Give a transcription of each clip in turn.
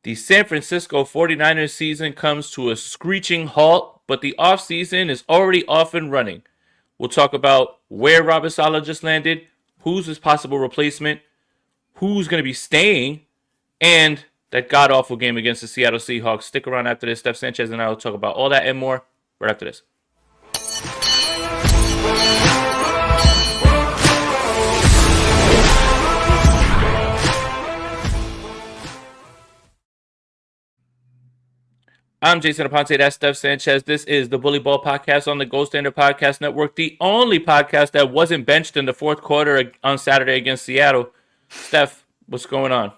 The San Francisco 49ers season comes to a screeching halt, but the offseason is already off and running. We'll talk about where Robert Saleh just landed, who's his possible replacement, who's going to be staying, and that god awful game against the Seattle Seahawks. Stick around after this. Steph Sanchez and I will talk about all that and more right after this. I'm Jason Aponte. That's Steph Sanchez. This is the Bully Ball Podcast on the Gold Standard Podcast Network, the only podcast that wasn't benched in the fourth quarter on Saturday against Seattle. Steph, what's going on?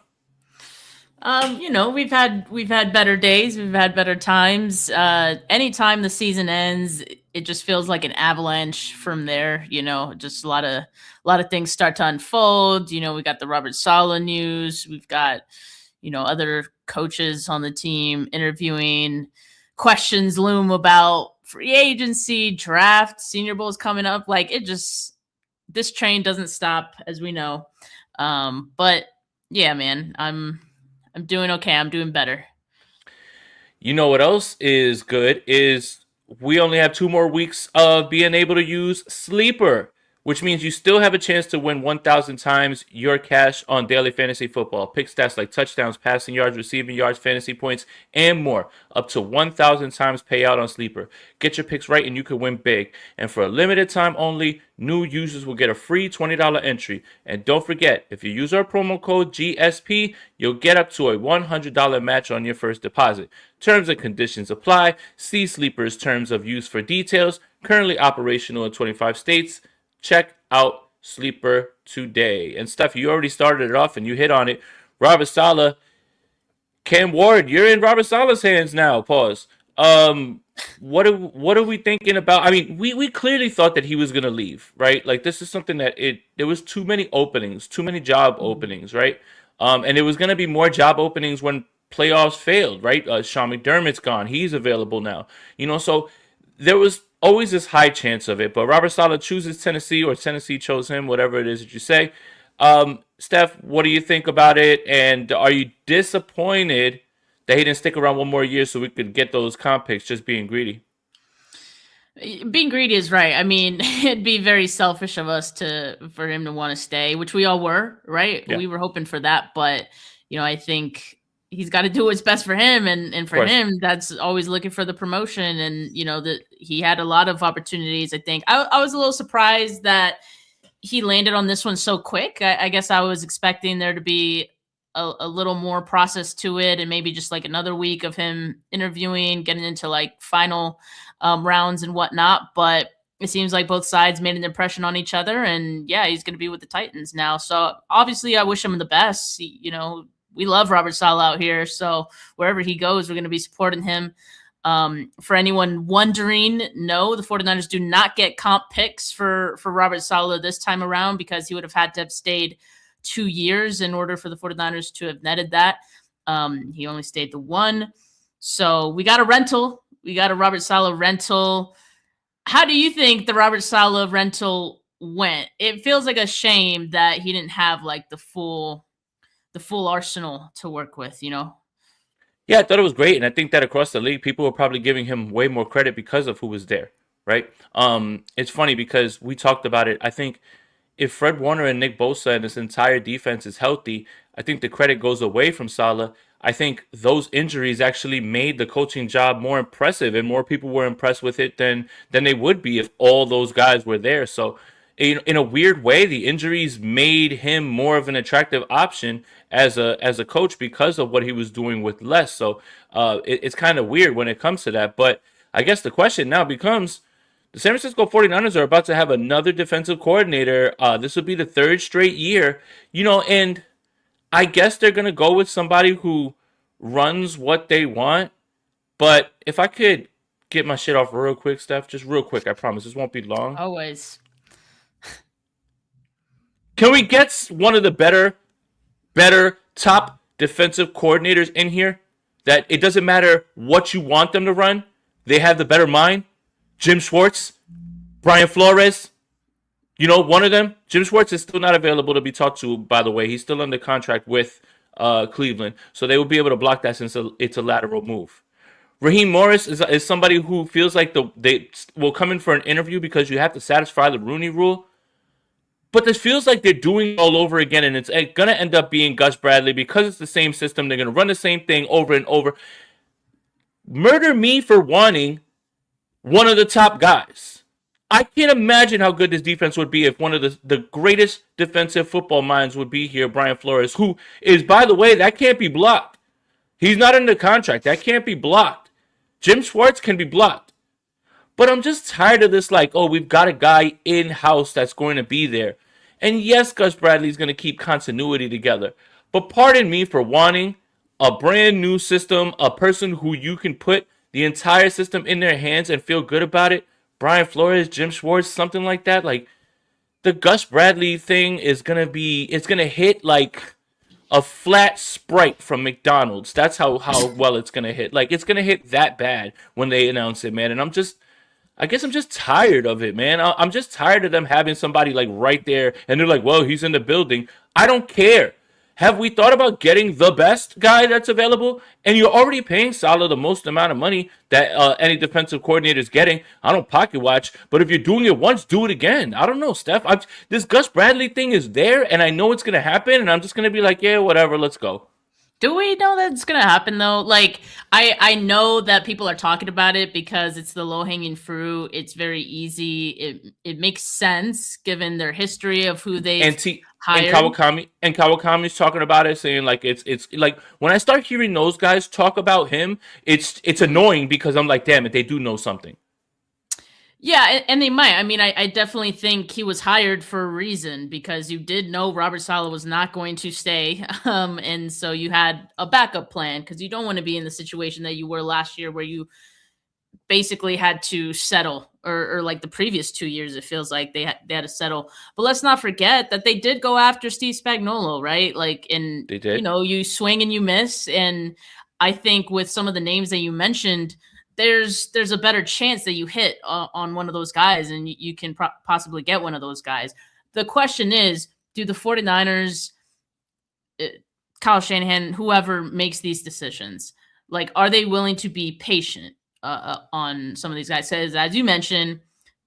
We've had better days, we've had better times. Anytime the season ends, it just feels like an avalanche from there. Just a lot of things start to unfold. We got the Robert Saleh news. We've got other coaches on the team interviewing. Questions loom about free agency, draft, Senior Bowl is coming up. This train doesn't stop, as we know. But yeah, man, I'm doing okay. I'm doing better. You know what else is good is we only have 2 more weeks of being able to use Sleeper, which means you still have a chance to win 1,000 times your cash on daily fantasy football. Pick stats like touchdowns, passing yards, receiving yards, fantasy points, and more. Up to 1,000 times payout on Sleeper. Get your picks right and you can win big. And for a limited time only, new users will get a free $20 entry. And don't forget, if you use our promo code GSP, you'll get up to a $100 match on your first deposit. Terms and conditions apply. See Sleeper's terms of use for details. Currently operational in 25 states. Check out Sleeper today. And Steph, you already started it off and you hit on it. Robert Saleh, Cam Ward, you're in Robert Saleh's hands now. Pause. What are we thinking about? I mean, we clearly thought that he was gonna leave, right? Like this is something that there was too many openings, too many job openings, right? And it was gonna be more job openings when playoffs failed, right? Sean McDermott's gone; he's available now. So there was always this high chance of it, but Robert Saleh chooses Tennessee, or Tennessee chose him, whatever it is that you say. Steph, what do you think about it? And are you disappointed that he didn't stick around one more year so we could get those comp picks, just being greedy? Being greedy is right. I mean, it'd be very selfish of us for him to want to stay, which we all were, right? Yeah. We were hoping for that, but I think he's got to do what's best for him, and for him, that's always looking for the promotion. And that he had a lot of opportunities. I think I was a little surprised that he landed on this one so quick. I guess I was expecting there to be a little more process to it, and maybe just like another week of him interviewing, getting into like final rounds and whatnot. But it seems like both sides made an impression on each other, and yeah, he's going to be with the Titans now. So obviously, I wish him the best. We love Robert Saleh out here, so wherever he goes, we're going to be supporting him. For anyone wondering, no, the 49ers do not get comp picks for Robert Saleh this time around, because he would have had to have stayed 2 years in order for the 49ers to have netted that. He only stayed the 1. So we got a rental. We got a Robert Saleh rental. How do you think the Robert Saleh rental went? It feels like a shame that he didn't have like the full arsenal to work with, Yeah, I thought it was great, and I think that across the league, people were probably giving him way more credit because of who was there, right? It's funny because we talked about it. I think if Fred Warner and Nick Bosa and this entire defense is healthy, I think the credit goes away from Saleh. I think those injuries actually made the coaching job more impressive, and more people were impressed with it than they would be if all those guys were there. So in a weird way, the injuries made him more of an attractive option as a coach because of what he was doing with less. So it's kind of weird when it comes to that. But I guess the question now becomes, the San Francisco 49ers are about to have another defensive coordinator. This will be the 3rd straight year, and I guess they're going to go with somebody who runs what they want. But if I could get my shit off real quick, Steph, just real quick, I promise this won't be long. Always. Can we get one of the better top defensive coordinators in here? That it doesn't matter what you want them to run, they have the better mind. Jim Schwartz, Brian Flores, one of them. Jim Schwartz is still not available to be talked to, by the way. He's still under contract with Cleveland, so they will be able to block that since it's a lateral move. Raheem Morris is somebody who feels like they will come in for an interview because you have to satisfy the Rooney Rule. But this feels like they're doing it all over again, and it's going to end up being Gus Bradley because it's the same system. They're going to run the same thing over and over. Murder me for wanting one of the top guys. I can't imagine how good this defense would be if one of the greatest defensive football minds would be here, Brian Flores, who is, by the way, that can't be blocked. He's not under contract. That can't be blocked. Jim Schwartz can be blocked. But I'm just tired of this, like, oh, we've got a guy in-house that's going to be there. And yes, Gus Bradley's going to keep continuity together. But pardon me for wanting a brand new system, a person who you can put the entire system in their hands and feel good about it. Brian Flores, Jim Schwartz, something like that. Like, the Gus Bradley thing is going to be, it's going to hit like a flat Sprite from McDonald's. That's how well it's going to hit. Like, it's going to hit that bad when they announce it, man. And I guess I'm just tired of it, man. I'm just tired of them having somebody like right there and they're like, well, he's in the building. I don't care. Have we thought about getting the best guy that's available? And you're already paying Saleh the most amount of money that any defensive coordinator is getting. I don't pocket watch, but if you're doing it once, do it again. I don't know, Steph. This Gus Bradley thing is there, and I know it's going to happen, and I'm just going to be like, yeah, whatever, let's go. Do we know that it's gonna happen though? Like, I know that people are talking about it because it's the low hanging fruit. It's very easy. It makes sense given their history of who they've hired. And Kawakami's talking about it, saying like it's like when I start hearing those guys talk about him, it's annoying because I'm like, damn it, they do know something. Yeah, and they might. I mean, I definitely think he was hired for a reason because you did know Robert Saleh was not going to stay. And so you had a backup plan because you don't want to be in the situation that you were last year where you basically had to settle or like the previous 2 years, it feels like they had to settle. But let's not forget that they did go after Steve Spagnuolo, right? Like, and They did. you swing and you miss. And I think with some of the names that you mentioned, there's a better chance that you hit on one of those guys and you can possibly get one of those guys. The question is, do the 49ers, Kyle Shanahan, whoever makes these decisions, like, are they willing to be patient on some of these guys? Because as you mentioned,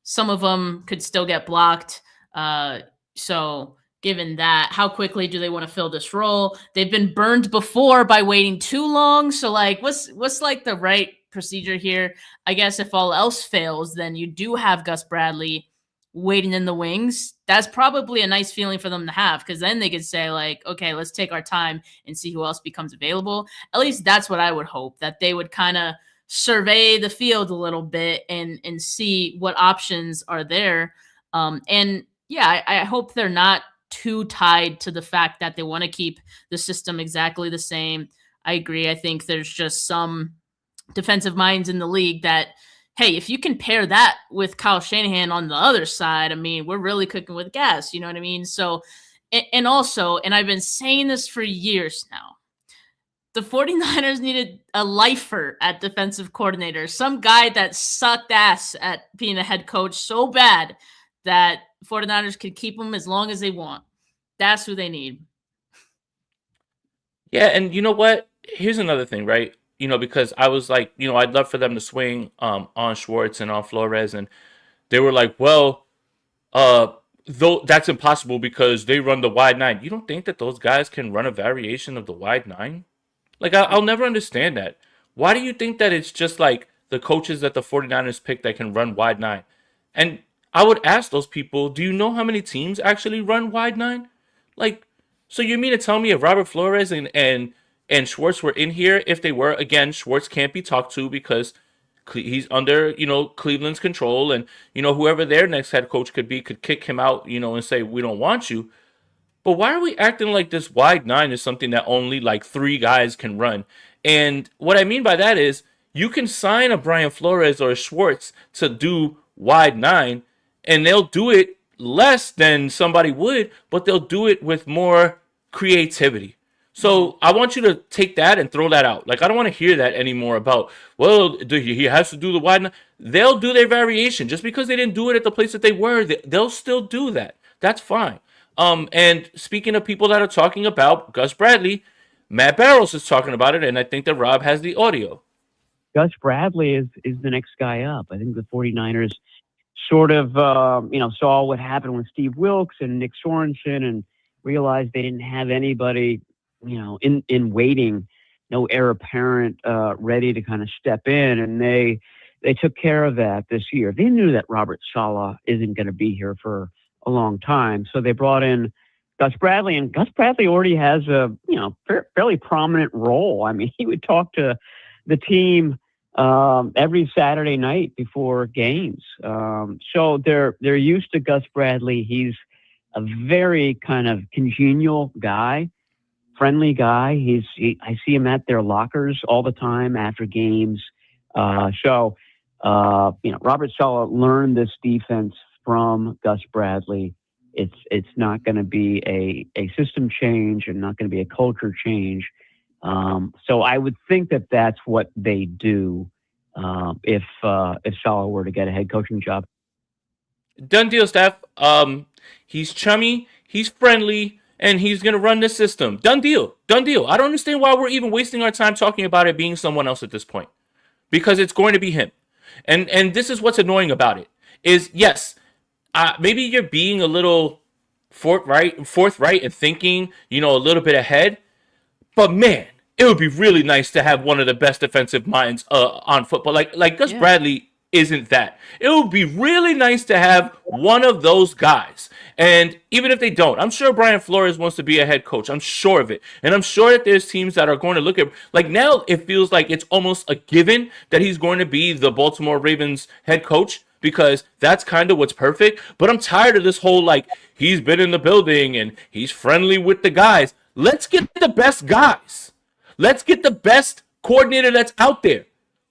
some of them could still get blocked. So given that, how quickly do they want to fill this role? They've been burned before by waiting too long. So like, what's like the right procedure here? I guess if all else fails, then you do have Gus Bradley waiting in the wings. That's probably a nice feeling for them to have because then they could say like, okay, let's take our time and see who else becomes available. At least that's what I would hope, that they would kind of survey the field a little bit and see what options are there. And yeah, I hope they're not too tied to the fact that they want to keep the system exactly the same. I agree. I think there's just some defensive minds in the league that, hey, if you can pair that with Kyle Shanahan on the other side, I mean, we're really cooking with gas. You know what I mean? So, and also, and I've been saying this for years now, the 49ers needed a lifer at defensive coordinator, some guy that sucked ass at being a head coach so bad that 49ers could keep him as long as they want. That's who they need. Yeah, and you know what? Here's another thing, right? Because I was like, I'd love for them to swing on Schwartz and on Flores, and they were like, well, though that's impossible because they run the wide nine. You don't think that those guys can run a variation of the wide nine? Like, I'll never understand that. Why do you think that it's just like the coaches that the 49ers pick that can run wide nine? And I would ask those people, do you know how many teams actually run wide nine? Like, so you mean to tell me if Robert Flores and Schwartz were in here, if they were, again, Schwartz can't be talked to because he's under, Cleveland's control, and, whoever their next head coach could be could kick him out, and say, we don't want you. But why are we acting like this wide nine is something that only like three guys can run? And what I mean by that is you can sign a Brian Flores or a Schwartz to do wide nine, and they'll do it less than somebody would, but they'll do it with more creativity. So I want you to take that and throw that out. Like, I don't want to hear that anymore about, well, he has to do the wide nine. They'll do their variation. Just because they didn't do it at the place that they were, they'll still do that. That's fine. And speaking of people that are talking about Gus Bradley, Matt Barrows is talking about it, and I think that Rob has the audio. Gus Bradley is the next guy up. I think the 49ers sort of, saw what happened with Steve Wilkes and Nick Sorensen and realized they didn't have anybody, in waiting, no heir apparent, ready to kind of step in. And they took care of that this year. They knew that Robert Saleh isn't going to be here for a long time. So they brought in Gus Bradley, and Gus Bradley already has a, fairly prominent role. I mean, he would talk to the team every Saturday night before games. So they're used to Gus Bradley. He's a very kind of congenial guy, friendly guy. I see him at their lockers all the time after games. Robert Saleh learned this defense from Gus Bradley. It's not going to be a system change and not going to be a culture change. So I would think that that's what they do if Saleh were to get a head coaching job. Done deal, staff. He's chummy, he's friendly, and he's gonna run the system. Done deal. Done deal. I don't understand why we're even wasting our time talking about it being someone else at this point, because it's going to be him. And this is what's annoying about it is yes, maybe you're being a little forthright and thinking, a little bit ahead. But man, it would be really nice to have one of the best defensive minds on football. Like Gus Bradley isn't that. It would be really nice to have one of those guys. And even if they don't, I'm sure Brian Flores wants to be a head coach. I'm sure of it. And I'm sure that there's teams that are going to look at, like now it feels like it's almost a given that he's going to be the Baltimore Ravens head coach, because that's kind of what's perfect. But I'm tired of this whole, like, he's been in the building and he's friendly with the guys. Let's get the best guys. Let's get the best coordinator that's out there.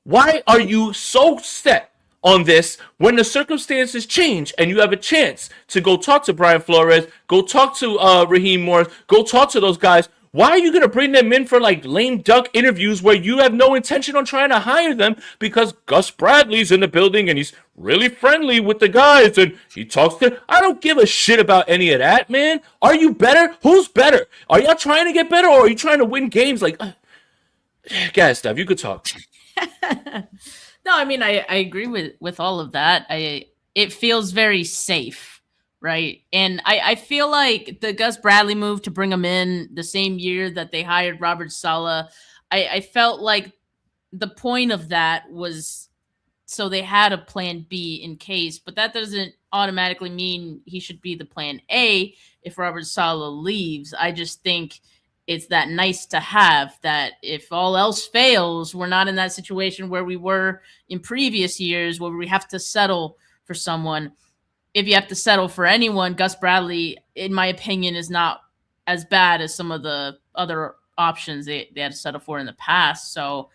Why are you so set on this when the circumstances change and you have a chance to go talk to Brian Flores, go talk to Raheem Morris, go talk to those guys? Why are you going to bring them in for like lame duck interviews where you have no intention on trying to hire them because Gus Bradley's in the building and he's really friendly with the guys and he talks to... I don't give a shit about any of that, man. Are you better? Who's better? Are y'all trying to get better or are you trying to win games? Like, guys, Steph, you could talk. No, I mean, I agree with all of that. It feels very safe, right? And I feel like the Gus Bradley move to bring him in the same year that they hired Robert Saleh, I felt like the point of that was so they had a plan B in case, but that doesn't automatically mean he should be the plan A if Robert Saleh leaves. I just think it's that nice to have that if all else fails, we're not in that situation where we were in previous years where we have to settle for someone. If you have to settle for anyone, Gus Bradley, in my opinion, is not as bad as some of the other options they had to settle for in the past. So,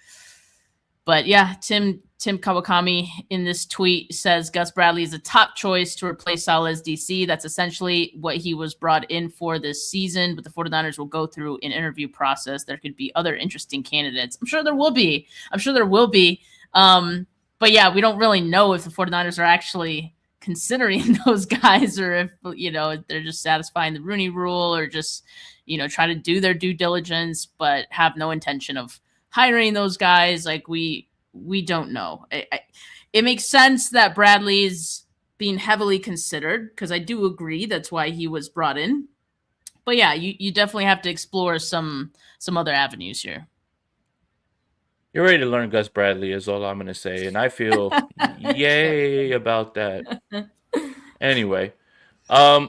but yeah, Tim Kawakami in this tweet says Gus Bradley is a top choice to replace Saleh as DC. That's essentially what he was brought in for this season, but the 49ers will go through an interview process. There could be other interesting candidates. I'm sure there will be. But yeah, we don't really know if the 49ers are actually considering those guys or if, they're just satisfying the Rooney rule or just, try to do their due diligence, but have no intention of hiring those guys. Like we don't know. It makes sense that Bradley is being heavily considered because I do agree that's why he was brought in. But yeah, you definitely have to explore some other avenues here. You're ready to learn Gus Bradley is all I'm going to say. And I feel yay about that. Anyway,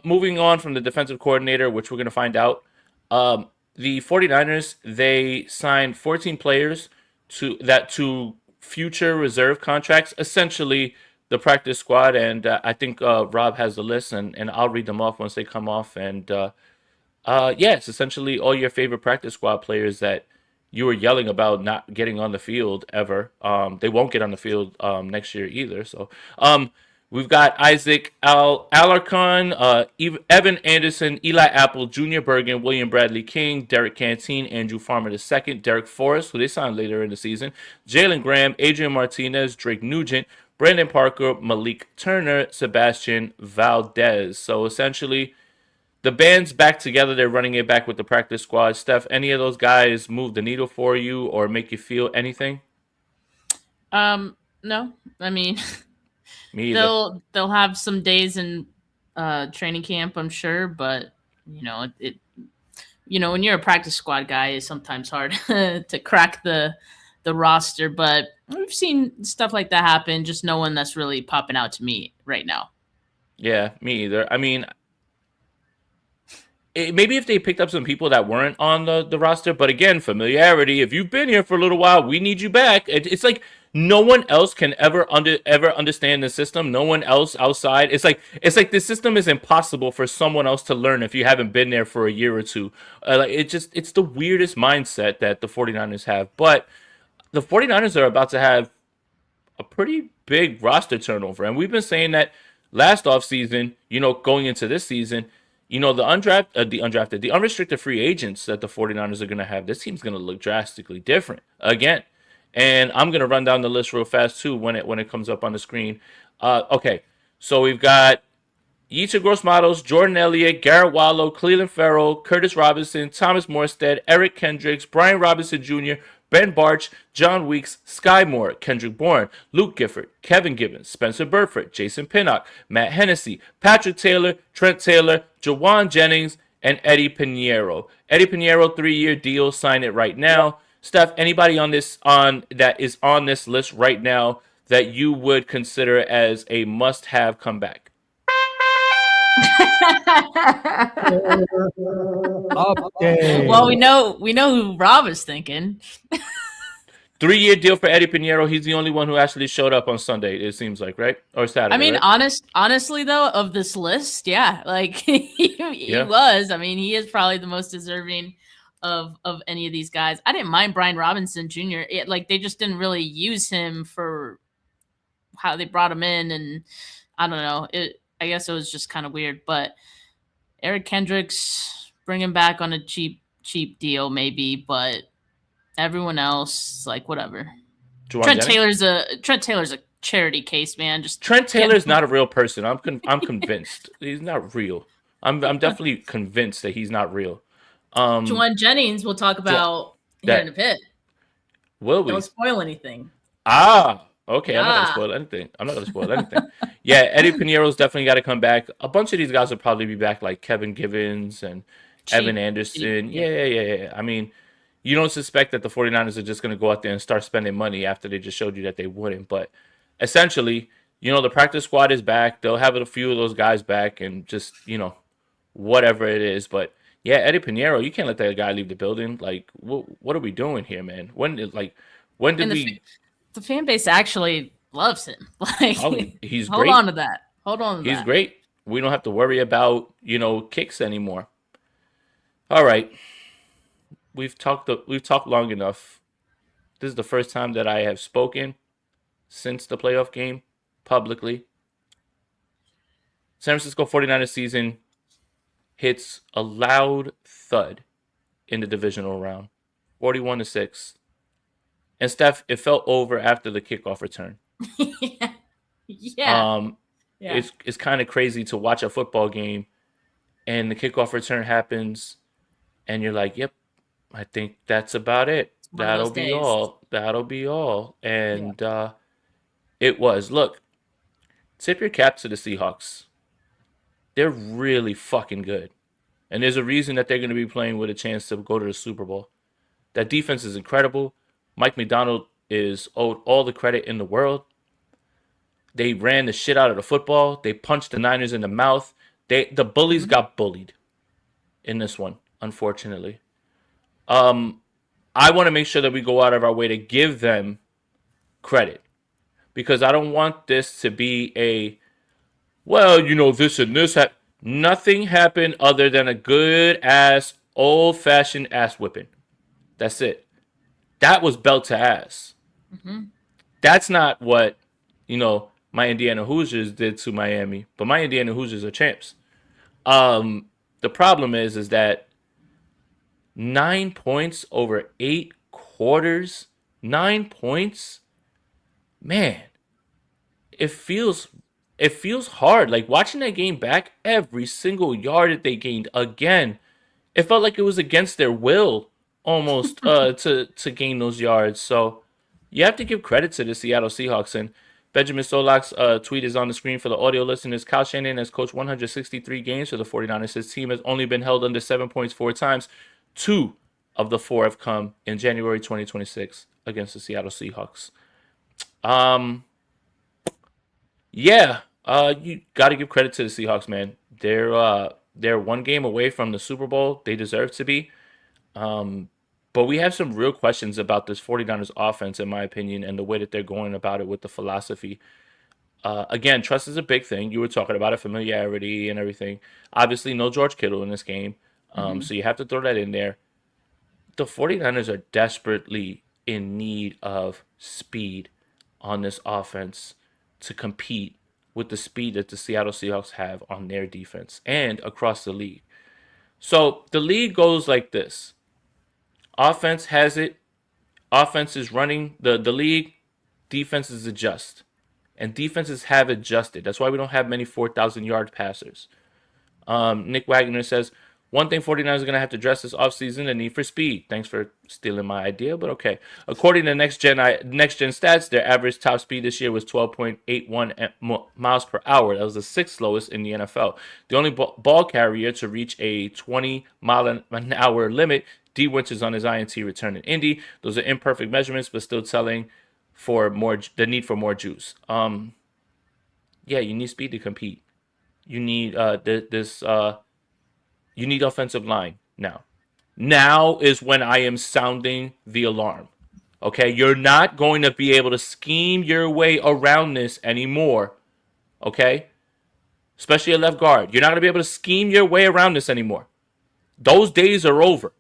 moving on from the defensive coordinator, which we're going to find out. The 49ers, they signed 14 players to future reserve contracts, essentially the practice squad. And I think Rob has the list, and I'll read them off once they come off. And it's essentially all your favorite practice squad players that you were yelling about not getting on the field ever. They won't get on the field next year either. So we've got Isaac Alarcon, Evan Anderson, Eli Apple, Junior Bergen, William Bradley King, Derek Canteen, Andrew Farmer II, Derek Forrest, who they signed later in the season, Jalen Graham, Adrian Martinez, Drake Nugent, Brandon Parker, Malik Turner, Sebastian Valdez. So essentially, The band's back together. They're running it back with the practice squad. Steph, any of those guys move the needle for you or make you feel anything? No. I mean, Me either. they'll have some days in training camp, I'm sure, but when you're a practice squad guy, it's sometimes hard to crack the roster, but we've seen stuff like that happen. Just no one that's really popping out to me right now. Yeah, me either. I mean, maybe if they picked up some people that weren't on the roster, but again, familiarity. If you've been here for a little while, we need you back. It's like no one else can ever understand the system. No one else outside. It's like the system is impossible for someone else to learn if you haven't been there for a year or two. It's the weirdest mindset that the 49ers have. But the 49ers are about to have a pretty big roster turnover. And we've been saying that last offseason, going into this season, the unrestricted free agents that the 49ers are going to have, this team's going to look drastically different again. And I'm going to run down the list real fast too when it comes up on the screen. Okay, so we've got Yetur Gross-Matos, Jordan Elliott, Garrett Wallow, Cleveland Farrell, Curtis Robinson, Thomas Morstead, Eric Kendricks, Brian Robinson Jr., Ben Barch, John Weeks, Sky Moore, Kendrick Bourne, Luke Gifford, Kevin Gibbons, Spencer Burford, Jason Pinnock, Matt Hennessy, Patrick Taylor, Trent Taylor, Jawan Jennings, and Eddie Pinheiro. Eddie Pinheiro, 3-year deal, sign it right now. Steph, anybody that is on this list right now that you would consider as a must-have comeback? Update. Well, we know who Rob is thinking. 3-year deal for Eddie Pinheiro. He's the only one who actually showed up on Sunday, it seems like, right? Or Saturday, I mean, right? honestly though, of this list, yeah, like he was. I mean, he is probably the most deserving of any of these guys. I didn't mind Brian Robinson Jr. They just didn't really use him for how they brought him in, and I don't know. I guess it was just kind of weird. But Eric Kendricks, bring him back on a cheap deal, maybe, but everyone else, like, whatever. Trent Taylor's a charity case, man. Just Trent Taylor's not a real person. I'm convinced he's not real. I'm definitely convinced that he's not real. Juwan Jennings, we'll talk about here in a bit. Will we? Don't spoil anything. Okay. I'm not gonna spoil anything. Yeah, Eddie Pinheiro's definitely got to come back. A bunch of these guys will probably be back, like Kevin Givens and Evan Anderson. Yeah. I mean, you don't suspect that the 49ers are just going to go out there and start spending money after they just showed you that they wouldn't. But essentially, the practice squad is back. They'll have a few of those guys back and just, whatever it is. But yeah, Eddie Pinheiro, you can't let that guy leave the building. Like, what are we doing here, man? When did we? The fan base actually loves him. Like, he's hold great. on to that. He's great. We don't have to worry about kicks anymore. All right. We've talked long enough. This is the first time that I have spoken since the playoff game publicly. San Francisco 49ers season hits a loud thud in the divisional round, 41-6. And Steph, it felt over after the kickoff return. Yeah. It's kind of crazy to watch a football game and the kickoff return happens and you're like, yep, I think that's about it. That'll be all. And it was. Look, tip your cap to the Seahawks. They're really fucking good. And there's a reason that they're going to be playing with a chance to go to the Super Bowl. That defense is incredible. Mike McDonald is owed all the credit in the world. They ran the shit out of the football. They punched the Niners in the mouth. The bullies got bullied in this one, unfortunately. I want to make sure that we go out of our way to give them credit. Because I don't want this to be this and this. Nothing happened other than a good ass, old-fashioned ass whipping. That's it. That was belt to ass. Mm-hmm. That's not what, my Indiana Hoosiers did to Miami. But my Indiana Hoosiers are champs. The problem is that 9 points over 8 quarters. 9 points. Man, it feels it feels hard. Like watching that game back, every single yard that they gained again, it felt like it was against their will almost to gain those yards. So you have to give credit to the Seattle Seahawks. And Benjamin Solak's tweet is on the screen for the audio listeners. Kyle Shanahan has coached 163 games for the 49ers. His team has only been held under 7 points 4 times. 2 of the 4 have come in January 2026 against the Seattle Seahawks. Yeah, you got to give credit to the Seahawks, man. They're one game away from the Super Bowl. They deserve to be. But we have some real questions about this 49ers offense, in my opinion, and the way that they're going about it with the philosophy. Again, trust is a big thing. You were talking about it, familiarity and everything. Obviously, no George Kittle in this game. So you have to throw that in there. The 49ers are desperately in need of speed on this offense to compete with the speed that the Seattle Seahawks have on their defense and across the league. So the league goes like this. Offense has it. Offense is running the league. Defenses adjust. And defenses have adjusted. That's why we don't have many 4,000-yard passers. Nick Wagner says, one thing 49ers are going to have to address this offseason, the need for speed. Thanks for stealing my idea, but okay. According to Next Gen stats, their average top speed this year was 12.81 miles per hour. That was the sixth slowest in the NFL. The only ball carrier to reach a 20-mile-an-hour limit, D. Winters on his INT return in Indy. Those are imperfect measurements, but still telling for the need for more juice. Yeah, you need speed to compete. You need you need offensive line now. Now is when I am sounding the alarm. Okay, you're not going to be able to scheme your way around this anymore. Okay, especially at left guard, you're not going to be able to scheme your way around this anymore. Those days are over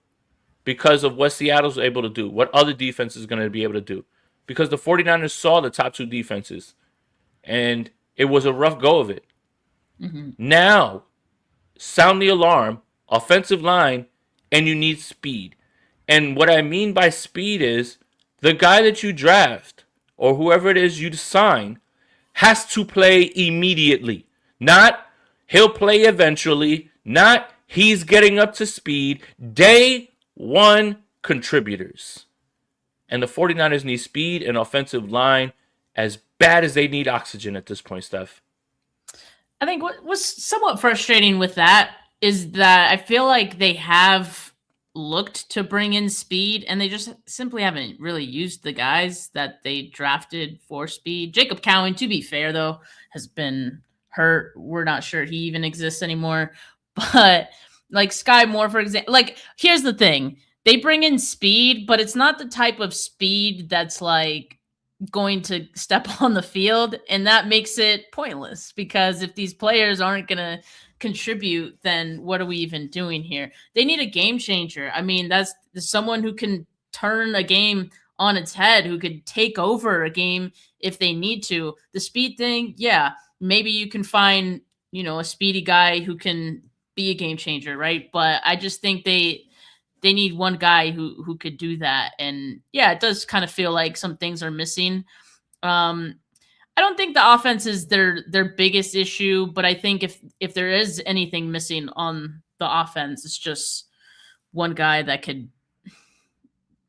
because of what Seattle's able to do, what other defense is going to be able to do. Because the 49ers saw the top two defenses, and it was a rough go of it. Now, sound the alarm, offensive line, and you need speed. And what I mean by speed is the guy that you draft or whoever it is you sign has to play immediately. Not he'll play eventually, not he's getting up to speed. Day one contributors. And the 49ers need speed and offensive line as bad as they need oxygen at this point, Steph. I think what was somewhat frustrating with that is that I feel like they have looked to bring in speed and they just simply haven't really used the guys that they drafted for speed. Jacob Cowan, to be fair, though, has been hurt. We're not sure he even exists anymore. But like Sky Moore, for example, like here's the thing. They bring in speed, but it's not the type of speed that's like going to step on the field, and that makes it pointless because if these players aren't going to contribute, then what are we even doing here? They need a game changer. I mean, that's someone who can turn a game on its head, who could take over a game if they need to. The speed thing, yeah, maybe you can find, a speedy guy who can be a game changer, right? But I just think they need one guy who could do that. And yeah, it does kind of feel like some things are missing. I don't think the offense is their biggest issue, but I think if there is anything missing on the offense, it's just one guy that could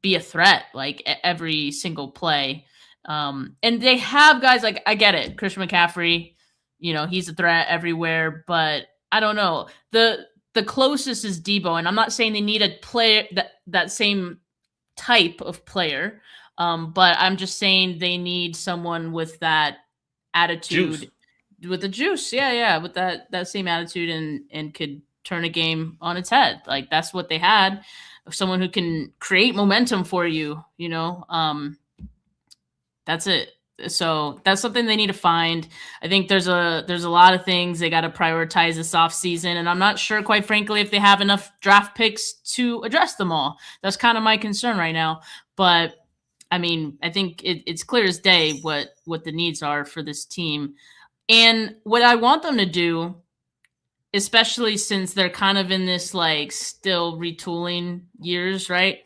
be a threat like every single play. And they have guys like, I get it, Christian McCaffrey, he's a threat everywhere, but I don't know. The closest is Debo, and I'm not saying they need a player that same type of player, but I'm just saying they need someone with that attitude, with the juice. Yeah, with that same attitude and could turn a game on its head. Like that's what they had. Someone who can create momentum for you. That's it. So that's something they need to find. I think there's a lot of things they got to prioritize this offseason, and I'm not sure, quite frankly, if they have enough draft picks to address them all. That's kind of my concern right now. But I mean, I think it's clear as day what the needs are for this team. And what I want them to do, especially since they're kind of in this like still retooling years, right?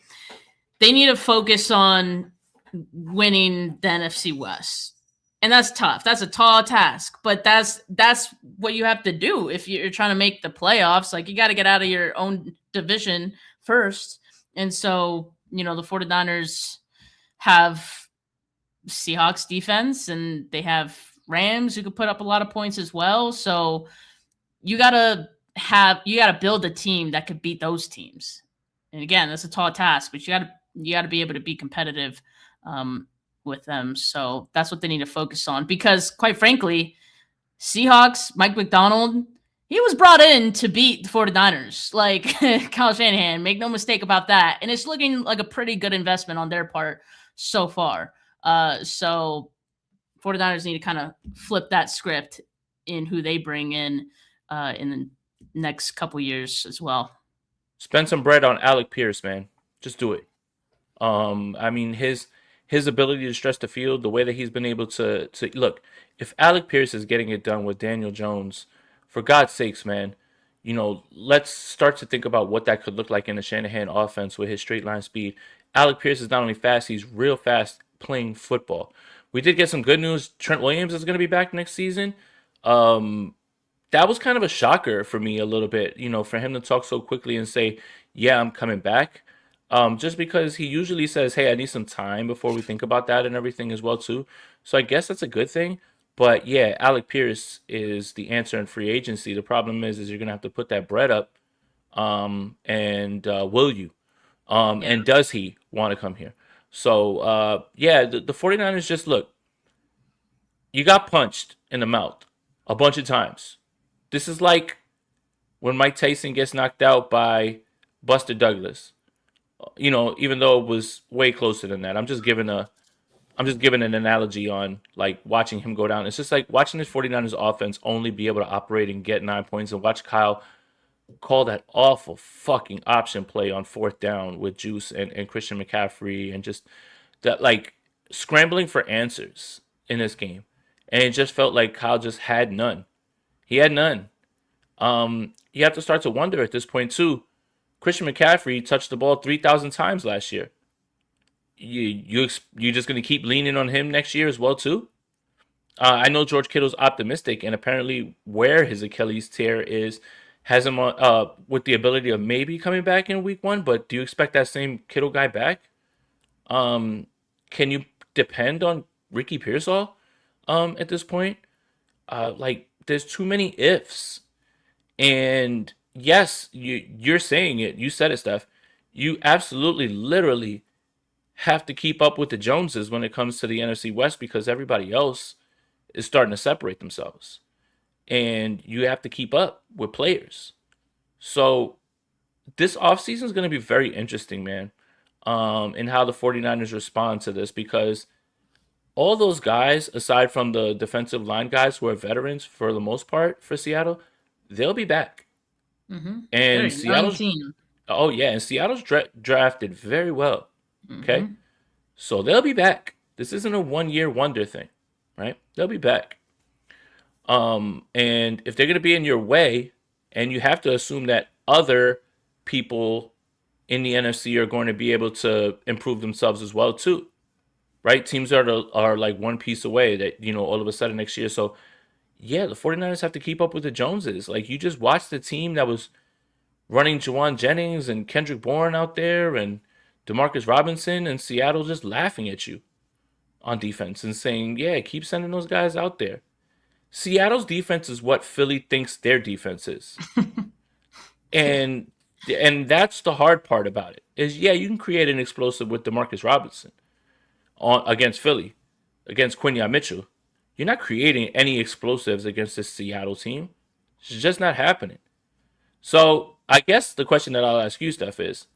They need to focus on winning the NFC West. And that's tough. That's a tall task, but that's what you have to do if you're trying to make the playoffs. Like, you got to get out of your own division first. And so, the 49ers have Seahawks defense, and they have Rams who could put up a lot of points as well. So you gotta build a team that could beat those teams. And again, that's a tall task, but you gotta be able to be competitive with them. So that's what they need to focus on. Because quite frankly, Seahawks, Mike McDonald, he was brought in to beat the 49ers, like Kyle Shanahan. Make no mistake about that. And it's looking like a pretty good investment on their part so far. So 49ers need to kind of flip that script in who they bring in the next couple years as well. Spend some bread on Alec Pierce, man. Just do it. I mean, his ability to stretch the field, the way that he's been able to look. If Alec Pierce is getting it done with Daniel Jones, for God's sakes, man, let's start to think about what that could look like in a Shanahan offense with his straight line speed. Alec Pierce is not only fast, he's real fast playing football. We did get some good news. Trent Williams is going to be back next season. That was kind of a shocker for me a little bit, for him to talk so quickly and say, yeah, I'm coming back. Just because he usually says, hey, I need some time before we think about that and everything as well, too. So I guess that's a good thing. But yeah, Alec Pierce is the answer in free agency. The problem is you're going to have to put that bread up. And will you? And does he want to come here? So, yeah, the 49ers just look. You got punched in the mouth a bunch of times. This is like when Mike Tyson gets knocked out by Buster Douglas. Even though it was way closer than that. I'm just giving an analogy on like watching him go down. It's just like watching this 49ers offense only be able to operate and get 9 points, and watch Kyle call that awful fucking option play on 4th down with Juice and Christian McCaffrey, and just that like scrambling for answers in this game. And it just felt like Kyle just had none. He had none. You have to start to wonder at this point too. Christian McCaffrey touched the ball 3,000 times last year. You just going to keep leaning on him next year as well too? I know George Kittle's optimistic, and apparently where his Achilles tear is has him on, with the ability of maybe coming back in week 1. But do you expect that same Kittle guy back? Can you depend on Ricky Pearsall at this point? Like, there's too many ifs. And yes, you're saying it. You said it, Steph. You absolutely, literally have to keep up with the Joneses when it comes to the NFC West, because everybody else is starting to separate themselves. And you have to keep up with players. So this offseason is going to be very interesting, man, in how the 49ers respond to this, because all those guys, aside from the defensive line guys who are veterans for the most part for Seattle, they'll be back. Mm-hmm. And Seattle's and Seattle's drafted very well. Okay, so they'll be back. This isn't a 1-year wonder thing, right? They'll be back. And if they're going to be in your way, and you have to assume that other people in the NFC are going to be able to improve themselves as well too, right? Teams are like one piece away that, all of a sudden next year. So yeah, the 49ers have to keep up with the Joneses. Like, you just watched the team that was running Juwan Jennings and Kendrick Bourne out there and Demarcus Robinson, and Seattle just laughing at you on defense and saying, yeah, keep sending those guys out there. Seattle's defense is what Philly thinks their defense is. and that's the hard part about it, is, yeah, you can create an explosive with Demarcus Robinson against Philly, against Quinyon Mitchell. You're not creating any explosives against this Seattle team. It's just not happening. So I guess the question that I'll ask you, Steph, is,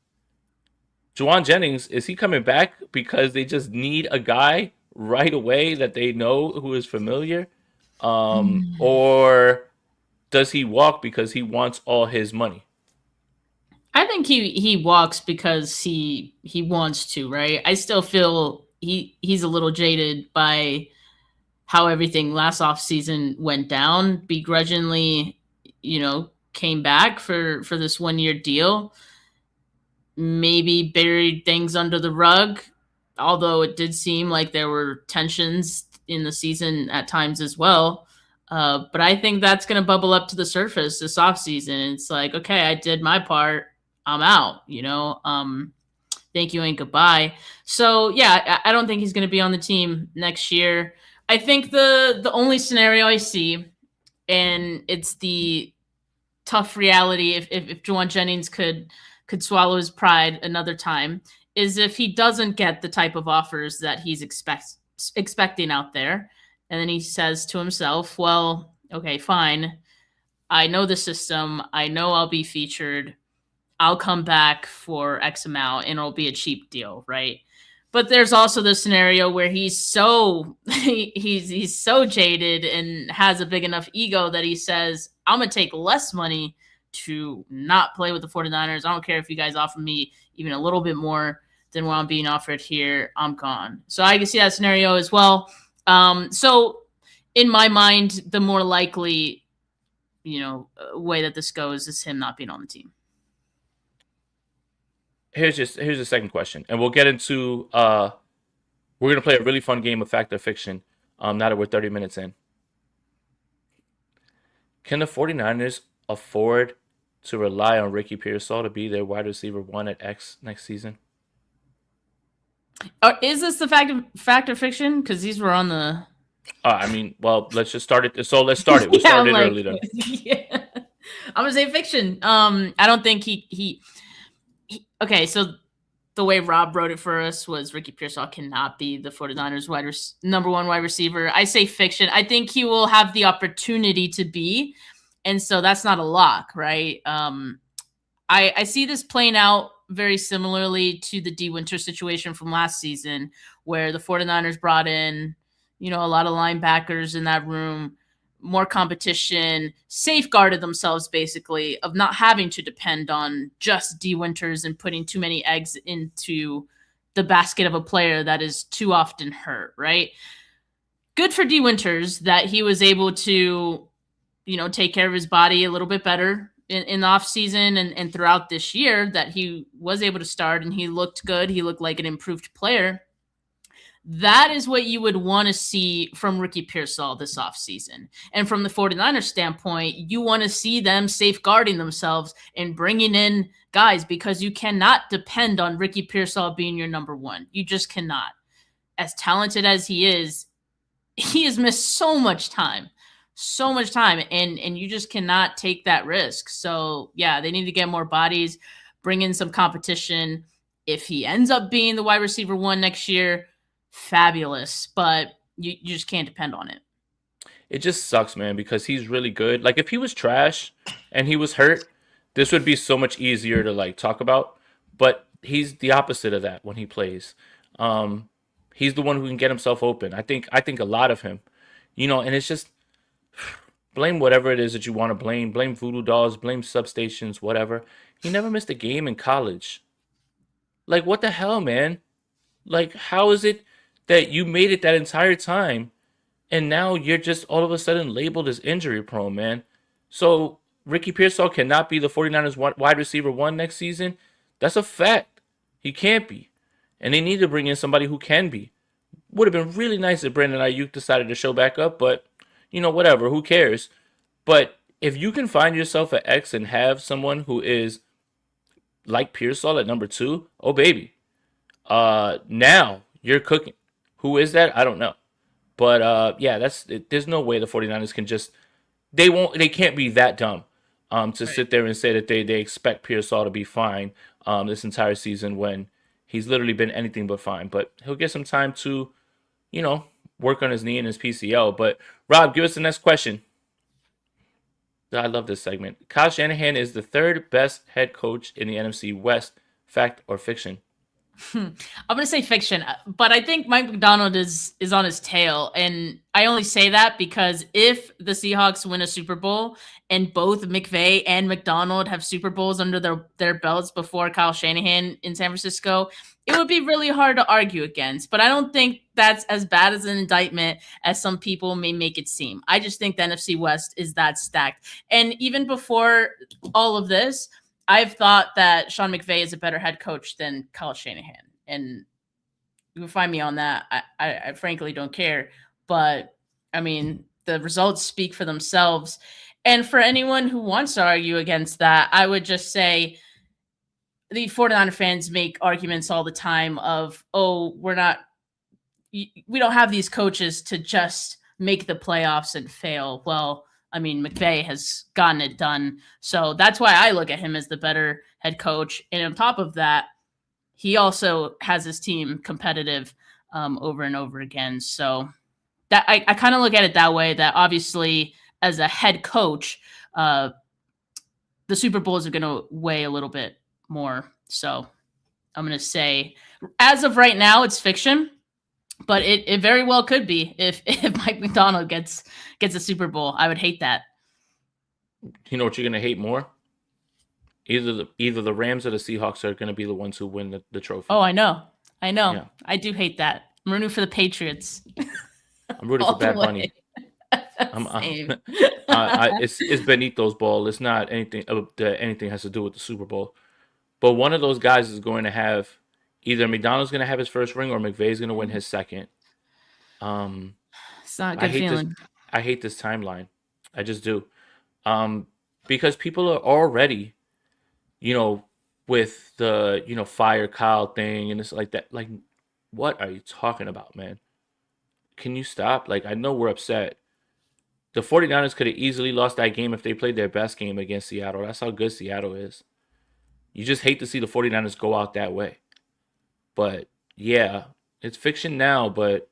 Juwan Jennings, is he coming back because they just need a guy right away that they know who is familiar? Or does he walk because he wants all his money? I think he walks because he wants to, right? I still feel he's a little jaded by how everything last offseason went down. Begrudgingly, came back for this 1-year deal. Maybe buried things under the rug, although it did seem like there were tensions in the season at times as well. But I think that's going to bubble up to the surface this offseason. It's like, okay, I did my part. I'm out, thank you and goodbye. So yeah, I don't think he's going to be on the team next year. I think the only scenario I see, and it's the tough reality, if Juwan Jennings could swallow his pride another time, is if he doesn't get the type of offers that he's expecting out there, and then he says to himself, well, okay, fine, I know the system, I know I'll be featured, I'll come back for X amount and it'll be a cheap deal, right? But there's also the scenario where he's so he's so jaded and has a big enough ego that he says, I'm gonna take less money to not play with the 49ers. I don't care if you guys offer me even a little bit more than what I'm being offered here. I'm gone. So I can see that scenario as well. So in my mind, the more likely, way that this goes is him not being on the team. Here's the second question, and we'll get into we're gonna play a really fun game of fact or fiction. Now that we're 30 minutes in, can the 49ers afford to rely on Ricky Pearsall to be their wide receiver 1 at X next season? Is this the fact or fiction? Because these were on the. Well, let's just start it. So let's start it. We'll start it early then. Yeah. I'm gonna say fiction. I don't think he. Okay, so the way Rob wrote it for us was Ricky Pearsall cannot be the 49ers number 1 wide receiver. I say fiction. I think he will have the opportunity to be, and so that's not a lock, right? I see this playing out very similarly to the D. Winter situation from last season, where the 49ers brought in, a lot of linebackers in that room, more competition, safeguarded themselves basically of not having to depend on just D. Winters and putting too many eggs into the basket of a player that is too often hurt, right? Good for D. Winters that he was able to, take care of his body a little bit better in the offseason and throughout this year, that he was able to start and he looked good. He looked like an improved player. That is what you would want to see from Ricky Pearsall this offseason. And from the 49ers standpoint, you want to see them safeguarding themselves and bringing in guys, because you cannot depend on Ricky Pearsall being your number 1. You just cannot. As talented as he has missed so much time, and you just cannot take that risk. So yeah, they need to get more bodies, bring in some competition. If he ends up being the wide receiver 1 next year, fabulous, but you just can't depend on it. It just sucks, man, because he's really good. Like, if he was trash and he was hurt, this would be so much easier to talk about. But he's the opposite of that when he plays. He's the one who can get himself open. I think a lot of him, and it's just blame whatever it is that you want to blame. Blame voodoo dolls, blame substations, whatever. He never missed a game in college. Like, what the hell, man? Like, how is it that you made it that entire time and now you're just all of a sudden labeled as injury prone, man? So Ricky Pearsall cannot be the 49ers wide receiver 1 next season. That's a fact. He can't be. And they need to bring in somebody who can be. Would have been really nice if Brandon Ayuk decided to show back up, but whatever, who cares? But if you can find yourself at X and have someone who is like Pearsall at number 2, oh baby. Now you're cooking. Who is that? I don't know. But yeah, there's no way the 49ers can they can't be that dumb to sit there and say that they expect Pearsall to be fine this entire season when he's literally been anything but fine. But he'll get some time to, work on his knee and his PCL. But Rob, give us the next question. I love this segment. Kyle Shanahan is the 3rd best head coach in the NFC West. Fact or fiction? I'm gonna say fiction, but I think Mike McDonald is on his tail, and I only say that because if the Seahawks win a Super Bowl and both McVay and McDonald have Super Bowls under their belts before Kyle Shanahan in San Francisco, it would be really hard to argue against. But I don't think that's as bad as an indictment as some people may make it seem. I just think the NFC West is that stacked, and even before all of this, I've thought that Sean McVay is a better head coach than Kyle Shanahan. And you can find me on that. I frankly don't care. But I mean, the results speak for themselves. And for anyone who wants to argue against that, I would just say the 49er fans make arguments all the time of, oh, we don't have these coaches to just make the playoffs and fail. Well, I mean, McVay has gotten it done. So that's why I look at him as the better head coach. And on top of that, he also has his team competitive over and over again. So that I kind of look at it that way, that obviously as a head coach, the Super Bowls are going to weigh a little bit more. So I'm going to say, as of right now, it's fiction. But it very well could be if Mike McDonald gets a Super Bowl. I would hate that. You know what you're gonna hate more? Either the Rams or the Seahawks are gonna be the ones who win the trophy. Oh, I know. Yeah. I do hate that. I'm rooting for the Patriots. I'm rooting for Bad Bunny. Same. It's Benito's ball. It's not anything that anything has to do with the Super Bowl. But one of those guys is going to have either McDonald's going to have his first ring or McVay's going to win his second. It's not a good feeling. I hate this timeline. I just do. Because people are already, with the, fire Kyle thing and it's like that. Like, what are you talking about, man? Can you stop? Like, I know we're upset. The 49ers could have easily lost that game if they played their best game against Seattle. That's how good Seattle is. You just hate to see the 49ers go out that way. But, yeah, it's fiction now, but,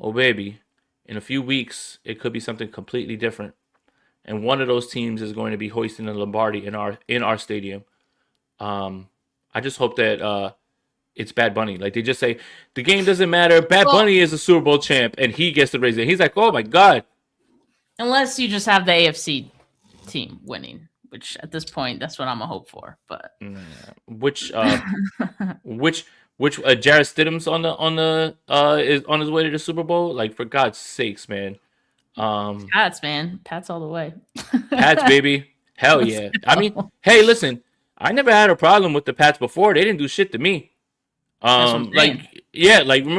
oh, baby, in a few weeks, it could be something completely different. And one of those teams is going to be hoisting the Lombardi in our stadium. I just hope that it's Bad Bunny. Like, they just say, the game doesn't matter. Bad Bunny is a Super Bowl champ, and he gets to raise it. He's like, oh, my God. Unless you just have the AFC team winning, which at this point, that's what I'm a hope for. But which Jarrett Stidham's is on his way to the Super Bowl? Like, for God's sakes, man. Pats, man. Pats all the way. Pats, baby. Hell yeah. I mean, hey, listen, I never had a problem with the Pats before. They didn't do shit to me. Remember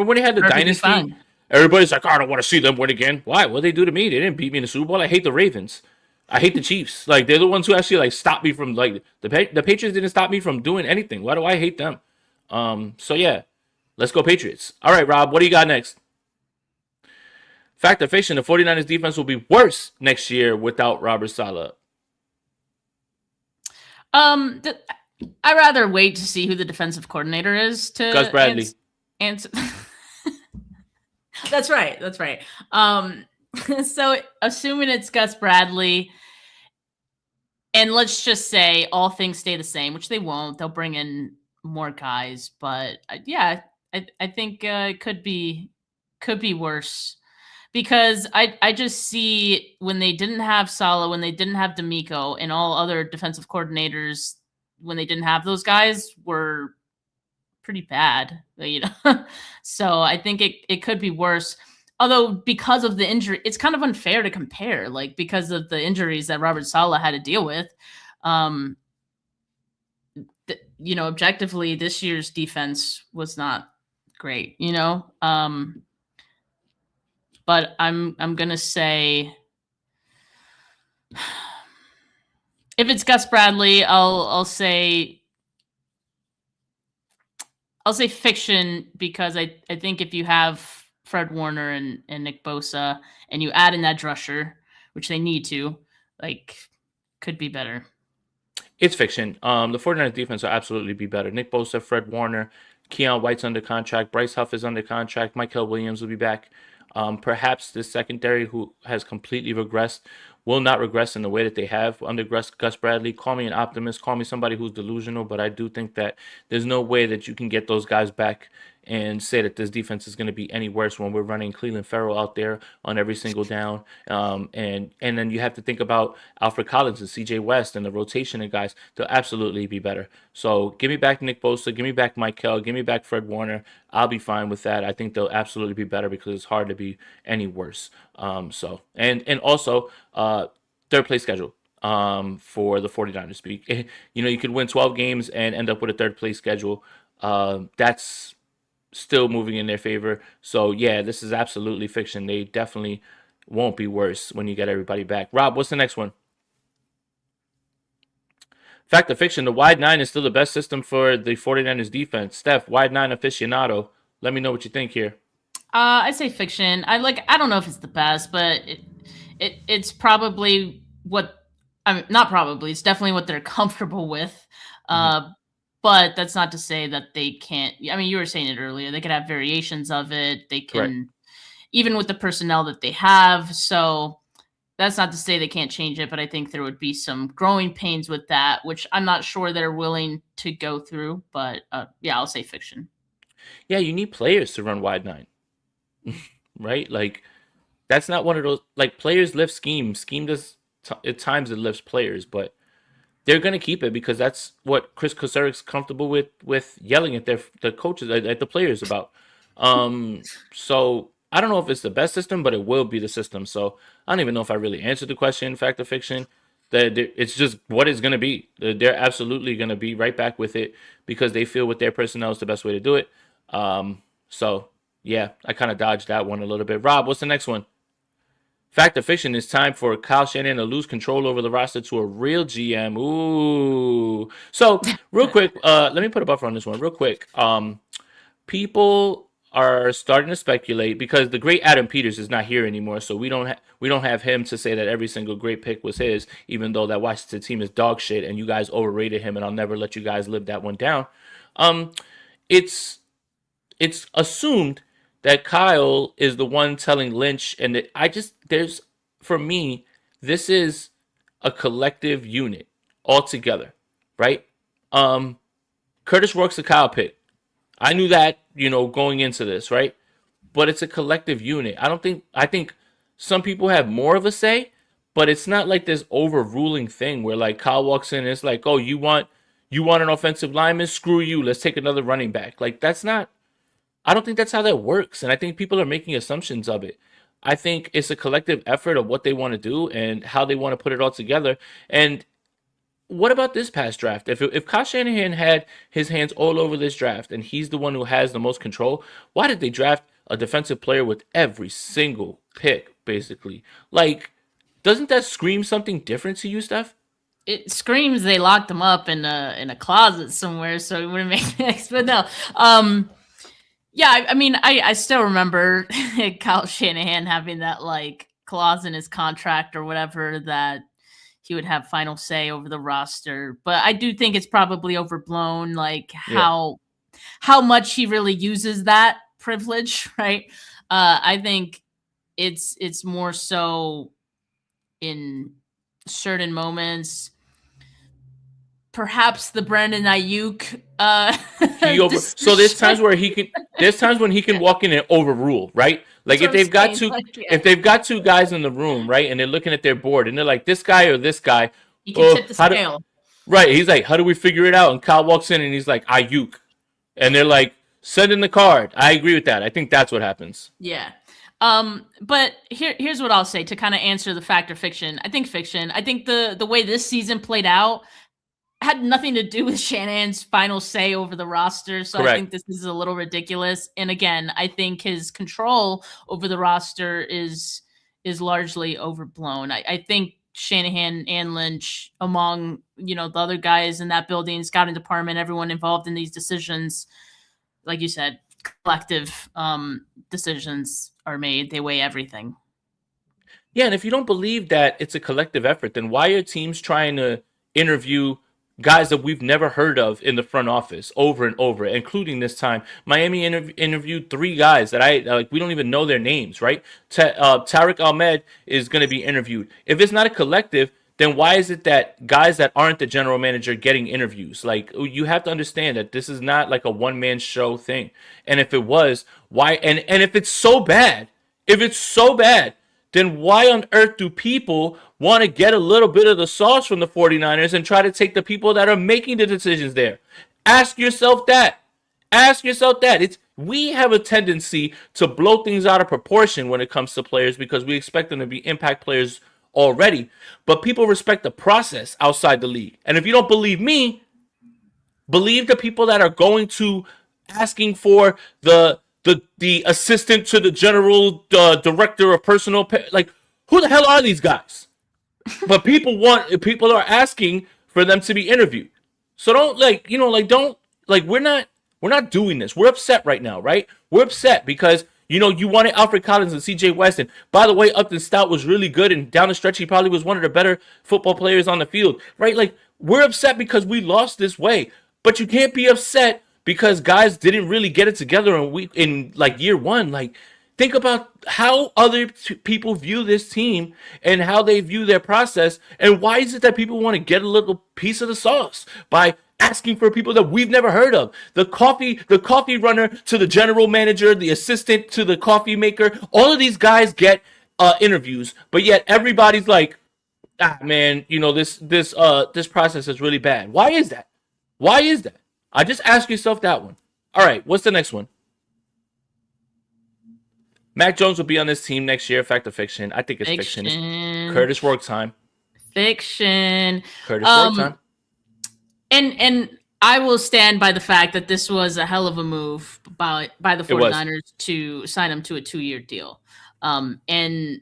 when they had the dynasty? Fine. Everybody's like, oh, I don't want to see them win again. Why? What did they do to me? They didn't beat me in the Super Bowl. I hate the Ravens. I hate the Chiefs. Like, they're the ones who actually, like, stopped me from, like, the Patriots didn't stop me from doing anything. Why do I hate them? So, yeah. Let's go Patriots. All right, Rob, what do you got next? Fact or fiction, the 49ers defense will be worse next year without Robert Saleh. I'd rather wait to see who the defensive coordinator is to Gus Bradley. Answer. That's right. So assuming it's Gus Bradley, and let's just say all things stay the same, which they won't. They'll bring in more guys, but I think it could be worse. Because I just see when they didn't have Saleh, when they didn't have D'Amico, and all other defensive coordinators, when they didn't have those guys, were pretty bad, So I think it could be worse. Although because of the injury, it's kind of unfair to compare, like because of the injuries that Robert Saleh had to deal with. Objectively, this year's defense was not great, But I'm gonna say, if it's Gus Bradley, I'll say fiction, because I think if you have Fred Warner and Nick Bosa and you add in that Drusher, which they need to, like, could be better. It's fiction. The 49ers defense will absolutely be better. Nick Bosa, Fred Warner, Keon White's under contract, Bryce Huff is under contract, Michael Williams will be back. Perhaps this secondary, who has completely regressed, will not regress in the way that they have under Gus Bradley. Call me an optimist, call me somebody who's delusional, but I do think that there's no way that you can get those guys back and say that this defense is going to be any worse when we're running Cleveland Ferrell out there on every single down. And then you have to think about Alfred Collins and CJ West and the rotation of guys. They'll absolutely be better. So give me back Nick Bosa, give me back Mike Kell, give me back Fred Warner. I'll be fine with that. I think they'll absolutely be better because it's hard to be any worse. And also third place schedule for the 49ers. You could win 12 games and end up with a third place schedule. That's still moving in their favor. So yeah, this is absolutely fiction. They definitely won't be worse when you get everybody back. Rob, what's the next one? Fact or fiction, the wide nine is still the best system for the 49ers defense. Steph, wide nine aficionado. Let me know what you think here. I'd say fiction. I don't know if it's the best, but it's probably what not probably. It's definitely what they're comfortable with. But that's not to say that they can't. I mean, you were saying it earlier. They could have variations of it. They can, Correct. even with the personnel that they have. So that's not to say they can't change it, but I think there would be some growing pains with that, which I'm not sure they're willing to go through. But yeah, I'll say fiction. Yeah, you need players to run wide nine, right? Like that's not one of those like players lift scheme. Scheme does at times it lifts players, but they're gonna keep it because that's what Chris Kosarek's comfortable with yelling at the coaches at the players about. So I don't know if it's the best system, but it will be the system. So I don't even know if I really answered the question, fact or fiction. That it's just what it's gonna be. They're absolutely gonna be right back with it because they feel with their personnel is the best way to do it. So yeah, I kind of dodged that one a little bit. Rob, what's the next one? Fact or fiction, it's time for Kyle Shanahan to lose control over the roster to a real GM. Ooh. So, real quick, let me put a buffer on this one real quick. People are starting to speculate because the great Adam Peters is not here anymore, so we don't have him to say that every single great pick was his, even though that Washington team is dog shit and you guys overrated him, and I'll never let you guys live that one down. It's assumed that Kyle is the one telling Lynch, and there's for me, this is a collective unit altogether, right? Curtis Rourke's a Kyle pick. I knew that, going into this, right? But it's a collective unit. I think some people have more of a say, but it's not like this overruling thing where like Kyle walks in and it's like, oh, you want an offensive lineman? Screw you. Let's take another running back. Like I don't think that's how that works. And I think people are making assumptions of it. I think it's a collective effort of what they want to do and how they want to put it all together. And what about this past draft? If Kyle Shanahan had his hands all over this draft and he's the one who has the most control, why did they draft a defensive player with every single pick, basically? Like, doesn't that scream something different to you, Steph? It screams they locked him up in a closet somewhere, so it wouldn't make sense. But no, yeah, I mean, I still remember Kyle Shanahan having that like clause in his contract or whatever that he would have final say over the roster. But I do think it's probably overblown, like how much he really uses that privilege, right? I think it's more so in certain moments. Perhaps the Brandon Ayuk. So there's times where there's times when he can walk in and overrule, right? Like if they've got two guys in the room, right, and they're looking at their board and they're like, this guy or this guy, he can tip the scale. Right? He's like, how do we figure it out? And Kyle walks in and he's like, Ayuk, and they're like, send in the card. I agree with that. I think that's what happens. Yeah. But here's what I'll say to kind of answer the fact or fiction. I think fiction. I think the way this season played out had nothing to do with Shanahan's final say over the roster. So Correct. I think this is a little ridiculous. And again, I think his control over the roster is largely overblown. I think Shanahan and Lynch, among the other guys in that building, scouting department, everyone involved in these decisions, like you said, collective decisions are made. They weigh everything. Yeah, and if you don't believe that it's a collective effort, then why are teams trying to interview guys that we've never heard of in the front office over and over, including this time? Miami interviewed 3 guys that we don't even know their names, right? Tariq Ahmed is going to be interviewed. If it's not a collective, then why is it that guys that aren't the general manager getting interviews? Like, you have to understand that this is not like a one-man show thing. And if it was, why? And if it's so bad, then why on earth do people want to get a little bit of the sauce from the 49ers and try to take the people that are making the decisions there? Ask yourself that. We have a tendency to blow things out of proportion when it comes to players because we expect them to be impact players already. But people respect the process outside the league. And if you don't believe me, believe the people that are going to asking for the assistant to the general director of personal like, who the hell are these guys? But people are asking for them to be interviewed. So don't don't we're not doing this. We're upset right now, right? We're upset because you wanted Alfred Collins and C.J. Weston. By the way, Upton Stout was really good, and down the stretch, he probably was one of the better football players on the field, right? Like, we're upset because we lost this way, but you can't be upset because guys didn't really get it together in like year one. Like, think about how other people view this team and how they view their process, and why is it that people want to get a little piece of the sauce by asking for people that we've never heard of? The coffee runner to the general manager, the assistant to the coffee maker. All of these guys get interviews, but yet everybody's like, man, this process is really bad. Why is that? Why is that? I just ask yourself that one. All right, what's the next one? Mac Jones will be on this team next year. Fact or fiction? I think it's fiction. Curtis work time. Fiction. Curtis work time. And I will stand by the fact that this was a hell of a move by the 49ers to sign him to a 2-year deal. And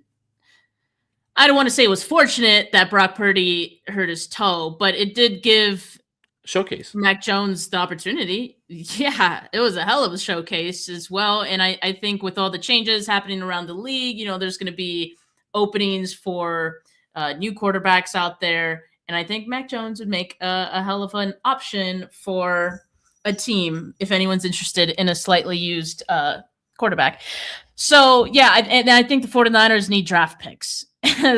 I don't want to say it was fortunate that Brock Purdy hurt his toe, but it did give showcase Mac Jones the opportunity. Yeah, it was a hell of a showcase as well. And I think with all the changes happening around the league, there's going to be openings for new quarterbacks out there. And I think Mac Jones would make a hell of an option for a team if anyone's interested in a slightly used quarterback. So, yeah, and I think the 49ers need draft picks.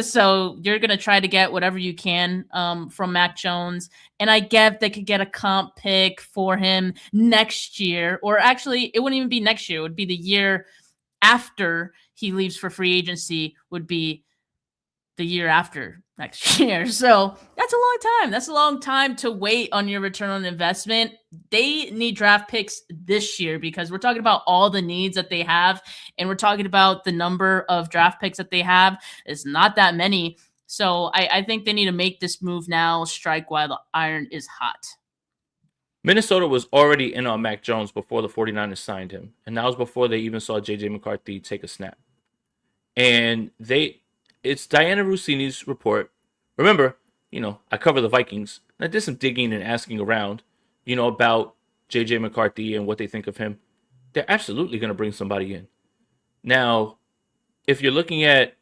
So you're going to try to get whatever you can from Mac Jones. And I get they could get a comp pick for him next year. Or actually, it wouldn't even be next year. It would be the year after he leaves for free agency, would be the year after next year. So that's a long time. That's a long time to wait on your return on investment. They need draft picks this year because we're talking about all the needs that they have. And we're talking about the number of draft picks that they have. It's not that many. So I think they need to make this move now, strike while the iron is hot. Minnesota was already in on Mac Jones before the 49ers signed him. And that was before they even saw J.J. McCarthy take a snap. And it's Diana Rossini's report. Remember, I cover the Vikings. I did some digging and asking around, about J.J. McCarthy and what they think of him. They're absolutely going to bring somebody in. Now, if you're looking at,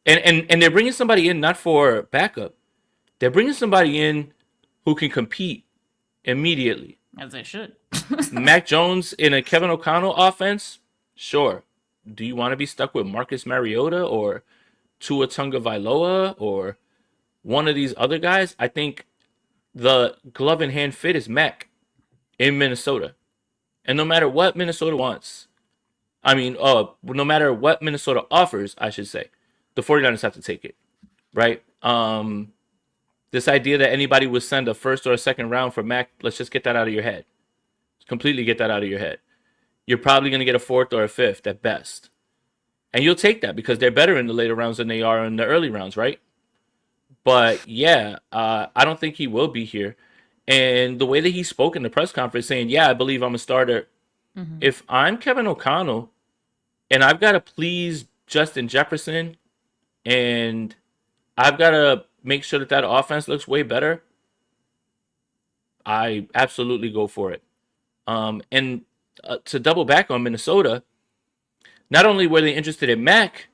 and they're bringing somebody in not for backup. They're bringing somebody in who can compete immediately. As they should. Mac Jones in a Kevin O'Connell offense? Sure. Do you want to be stuck with Marcus Mariota or Tua Tagovailoa or one of these other guys? I think the glove in hand fit is Mac in Minnesota. And no matter what Minnesota wants, no matter what Minnesota offers, I should say, the 49ers have to take it, right? This idea that anybody would send a first or a second round for Mac, let's just get that out of your head. Completely get that out of your head. You're probably going to get a fourth or a fifth at best. And you'll take that because they're better in the later rounds than they are in the early rounds, right? But yeah, I don't think he will be here. And the way that he spoke in the press conference saying, yeah, I believe I'm a starter. Mm-hmm. If I'm Kevin O'Connell and I've got to please Justin Jefferson and I've got to make sure that offense looks way better, I absolutely go for it. And to double back on Minnesota, not only were they interested in Mac,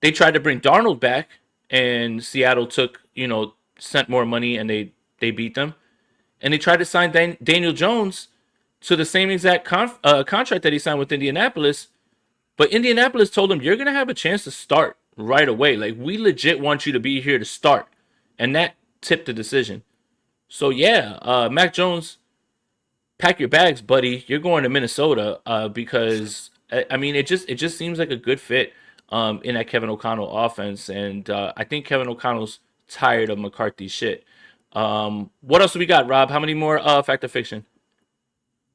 they tried to bring Darnold back, and Seattle sent more money, and they beat them. And they tried to sign Daniel Jones to the same exact contract that he signed with Indianapolis, but Indianapolis told him, you're going to have a chance to start right away. Like, we legit want you to be here to start. And that tipped the decision. So, yeah, Mac Jones, pack your bags, buddy. You're going to Minnesota because, it just seems like a good fit in that Kevin O'Connell offense. And I think Kevin O'Connell's tired of McCarthy's shit. What else do we got, Rob? How many more fact or fiction?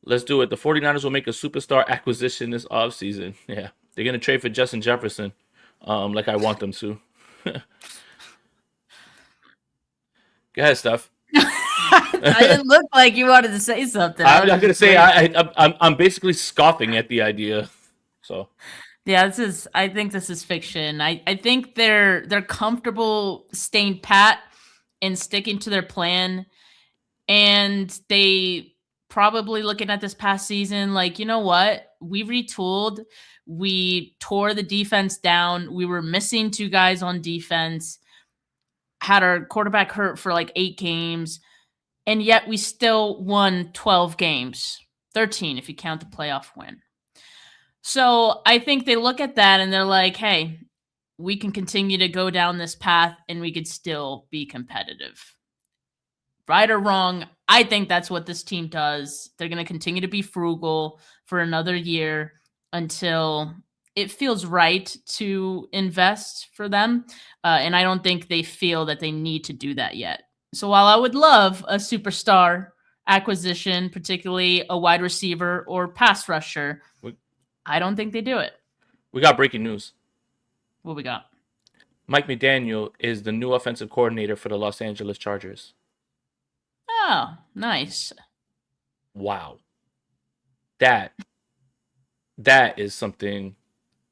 Let's do it. The 49ers will make a superstar acquisition this offseason. Yeah, they're going to trade for Justin Jefferson like I want them to. Go ahead, Steph. I didn't look like you wanted to say something. I'm not gonna say I'm basically scoffing at the idea. So yeah, I think this is fiction. I think they're comfortable staying pat and sticking to their plan, and they probably looking at this past season like, you know what? We retooled. We tore the defense down. We were missing 2 guys on defense. Had our quarterback hurt for like 8 games, and yet we still won 12 games. 13 if you count the playoff win. So I think they look at that and they're like, hey, we can continue to go down this path and we could still be competitive. Right or wrong, I think that's what this team does. They're going to continue to be frugal for another year until it feels right to invest for them. And I don't think they feel that they need to do that yet. So while I would love a superstar acquisition, particularly a wide receiver or pass rusher, I don't think they do it. We got breaking news. What we got? Mike McDaniel is the new offensive coordinator for the Los Angeles Chargers. Oh, nice. Wow. That is something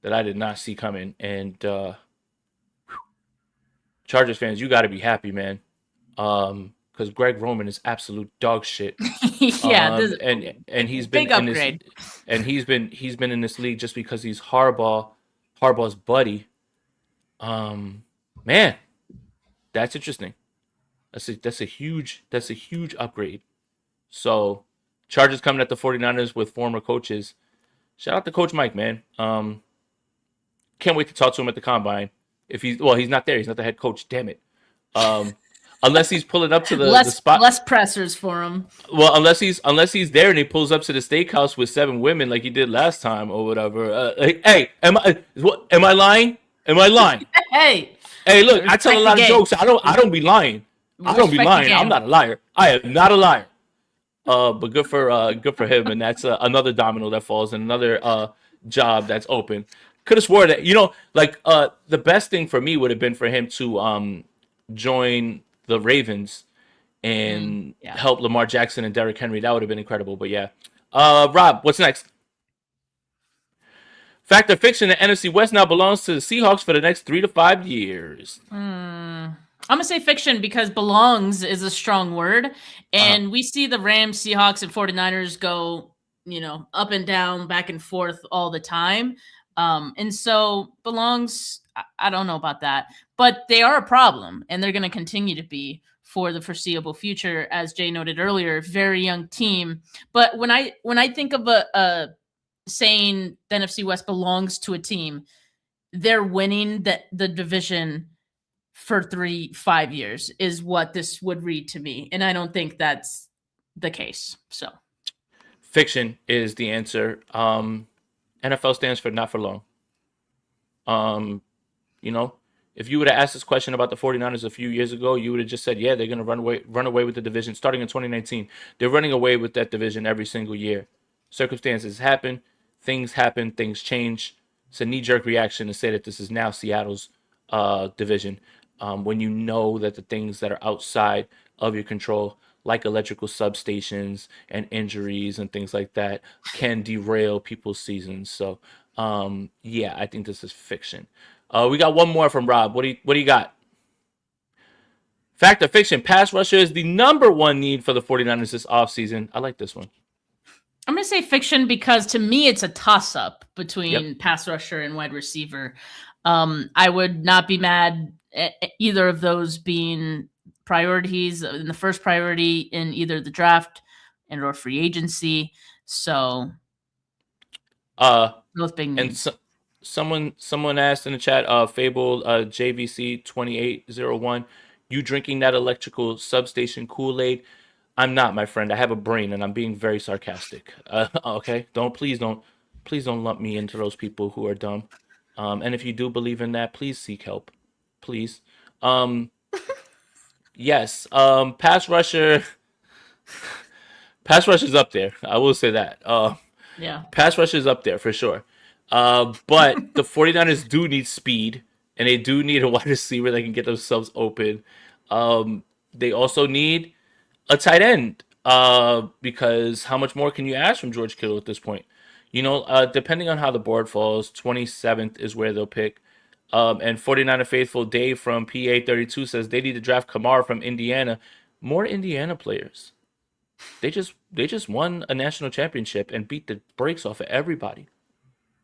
that I did not see coming. And Chargers fans, you got to be happy, man. Because Greg Roman is absolute dog shit. Yeah, and he's been big upgrade. He's been in this league just because he's Harbaugh's buddy. Man, that's interesting. That's a huge upgrade. So, Chargers coming at the 49ers with former coaches. Shout out to Coach Mike, man. Can't wait to talk to him at the combine. He's not there. He's not the head coach. Damn it. Unless he's pulling up to the spot. Less pressers for him. Well, unless he's there and he pulls up to the steakhouse with 7 women like he did last time or whatever. Hey, am I lying? Am I lying? Hey, look, I tell a lot of jokes. I don't be lying. I don't be lying. I'm not a liar. I am not a liar. But good for him, and that's another domino that falls and another job that's open. Could have swore that the best thing for me would have been for him to join the Ravens and help Lamar Jackson and Derrick Henry. That would have been incredible. But yeah, Rob, what's next? Fact or fiction? The NFC West now belongs to the Seahawks for the next 3 to 5 years. I'm gonna say fiction because belongs is a strong word, and we see the Rams, Seahawks, and 49ers go, up and down, back and forth all the time. And so belongs, I don't know about that, but they are a problem, and they're going to continue to be for the foreseeable future, as Jay noted earlier. Very young team, but when I think of a saying the NFC West belongs to a team, they're winning the division for 3-5 years is what this would read to me, and I don't think that's the case. So, fiction is the answer. NFL stands for not for long. If you would have asked this question about the 49ers a few years ago, you would have just said, yeah, they're going to run away with the division. Starting in 2019, they're running away with that division every single year. Circumstances happen, things change. It's a knee-jerk reaction to say that this is now Seattle's division. When you know that the things that are outside of your control, like electrical substations and injuries and things like that, can derail people's seasons. So, I think this is fiction. We got one more from Rob. What do you got? Fact or fiction? Pass rusher is the number one need for the 49ers this offseason. I like this one. I'm going to say fiction because to me it's a toss-up between pass rusher and wide receiver. I would not be mad at either of those being priorities in the first priority in either the draft and or free agency. So both big needs. And someone asked in the chat, Fable JVC 2801, you drinking that electrical substation Kool-Aid? I'm not, my friend. I have a brain and I'm being very sarcastic. Okay? Please don't lump me into those people who are dumb. And if you do believe in that, please seek help. Please. Yes. Pass rusher's up there. I will say that. Pass rusher's up there for sure. But the 49ers do need speed, and they do need a wide receiver that can get themselves open. They also need a tight end. Because how much more can you ask from George Kittle at this point? Depending on how the board falls, 27th is where they'll pick. And 49er Faithful Dave from PA32 says they need to draft Kamara from Indiana. More Indiana players. They just won a national championship and beat the brakes off of everybody.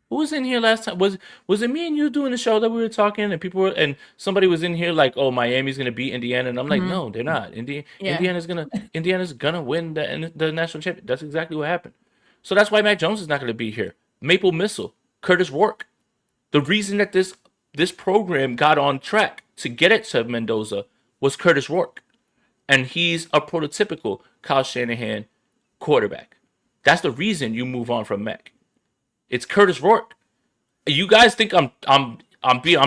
Who was in here last time? Was it me and you doing the show that we were talking and somebody was in here like, oh, Miami's gonna beat Indiana, and I'm like, no, they're not. Indiana's gonna win the national championship. That's exactly what happened. So that's why Mac Jones is not gonna be here. Maple Missile, Curtis Rourke. The reason that this program got on track to get it to Mendoza was Curtis Rourke, and he's a prototypical Kyle Shanahan quarterback. That's the reason you move on from Mac. It's Curtis Rourke. You guys think I'm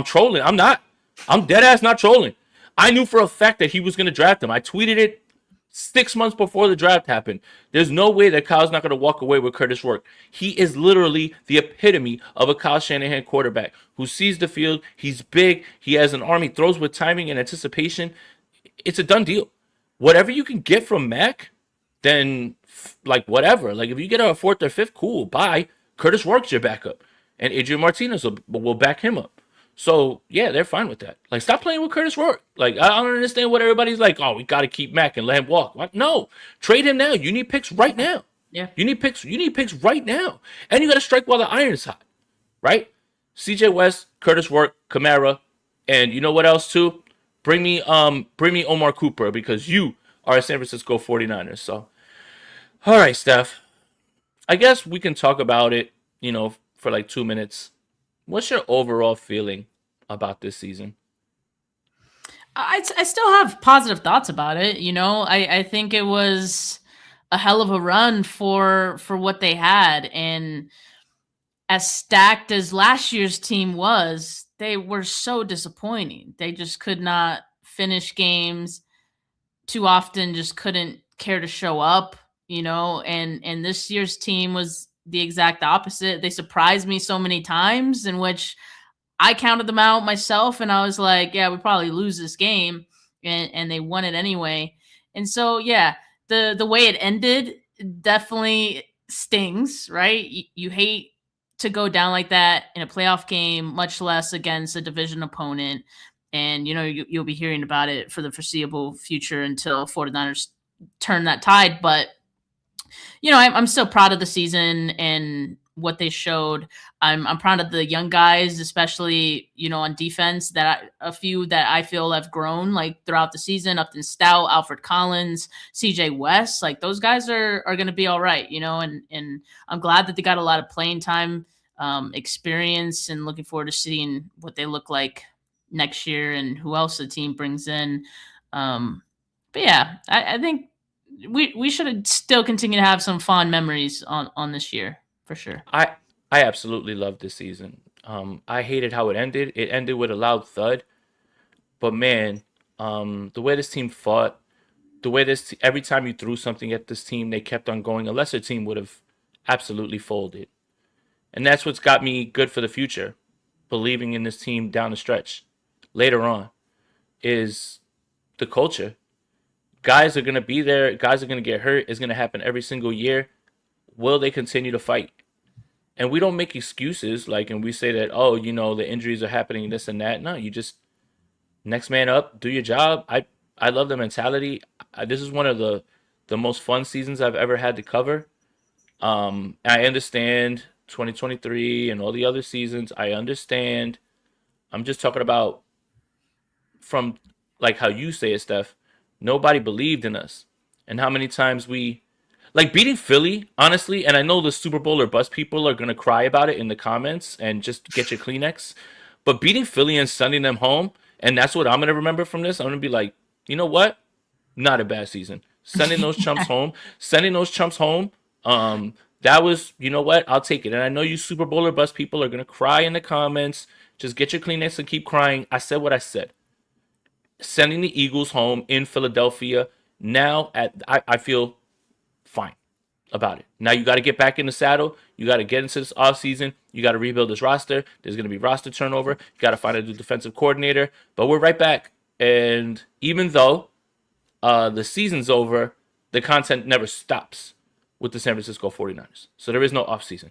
trolling. I'm not. I'm dead ass not trolling. I knew for a fact that he was going to draft him. I tweeted it 6 months before the draft happened. There's no way that Kyle's not going to walk away with Curtis Rourke. He is literally the epitome of a Kyle Shanahan quarterback who sees the field. He's big. He has an arm. He throws with timing and anticipation. It's a done deal. Whatever you can get from Mac, then like whatever. Like if you get a fourth or fifth, cool. Bye. Curtis Rourke's your backup, and Adrian Martinez will back him up. So yeah, they're fine with that. Like stop playing with Curtis Rourke. Like I don't understand what everybody's like. Oh, we got to keep Mac and let him walk. What? No, trade him now. You need picks right now. Yeah, you need picks. You need picks right now, and you got to strike while the iron's hot, right? C.J. West, Curtis Rourke, Kamara, and you know what else too? Bring me Omar Cooper because you are a San Francisco 49ers. So, all right, Steph. I guess we can talk about it, for like 2 minutes. What's your overall feeling about this season? I still have positive thoughts about it. I think it was a hell of a run for what they had. And as stacked as last year's team was, they were so disappointing. They just could not finish games too often, just couldn't care to show up. And this year's team was the exact opposite. They surprised me so many times in which I counted them out myself and I was like, yeah, we probably lose this game, and they won it anyway. And so, yeah, the way it ended definitely stings, right? You hate to go down like that in a playoff game, much less against a division opponent. And, you'll be hearing about it for the foreseeable future until 49ers turn that tide. But I'm still proud of the season and what they showed. I'm proud of the young guys, especially, on defense, a few that I feel have grown like throughout the season. Upton Stout, Alfred Collins, CJ West, like those guys are going to be all right, and I'm glad that they got a lot of playing time, experience, and looking forward to seeing what they look like next year and who else the team brings in. But yeah, I think we should still continue to have some fond memories on this year for sure. I absolutely loved this season. I hated how it ended. It ended with a loud thud, but man, the way this team fought, the way every time you threw something at this team, they kept on going. A lesser team would have absolutely folded, and that's what's got me good for the future, believing in this team down the stretch. Later on, is the culture. Guys are going to be there. Guys are going to get hurt. It's going to happen every single year. Will they continue to fight? And we don't make excuses and we say that, oh, the injuries are happening, this and that. No, you just next man up, do your job. I love the mentality. This is one of the most fun seasons I've ever had to cover. I understand 2023 and all the other seasons. I understand. I'm just talking about from like how you say it, Steph. Nobody believed in us. And how many times we beating Philly, honestly, and I know the Super Bowl or bust people are going to cry about it in the comments and just get your Kleenex. But beating Philly and sending them home, and that's what I'm going to remember from this. I'm going to be like, you know what? Not a bad season. Sending those chumps home. That was, you know what? I'll take it. And I know you Super Bowl or bust people are going to cry in the comments. Just get your Kleenex and keep crying. I said what I said. Sending the Eagles home in Philadelphia. Now, I feel fine about it. Now you got to get back in the saddle. You got to get into this offseason. You got to rebuild this roster. There's going to be roster turnover. You got to find a new defensive coordinator. But we're right back. And even though the season's over, the content never stops with the San Francisco 49ers. So there is no offseason.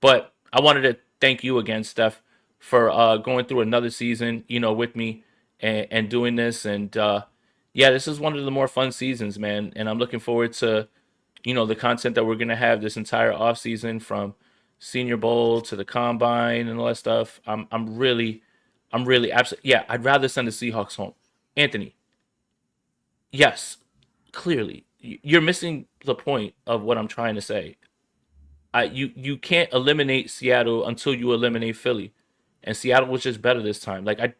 But I wanted to thank you again, Steph, for going through another season, with me and doing this. And yeah, this is one of the more fun seasons, man. And I'm looking forward to, the content that we're going to have this entire offseason, from Senior Bowl to the Combine and all that stuff. I'm really absolutely, yeah, I'd rather send the Seahawks home. Anthony, yes, clearly, you're missing the point of what I'm trying to say. You can't eliminate Seattle until you eliminate Philly, and Seattle was just better this time. I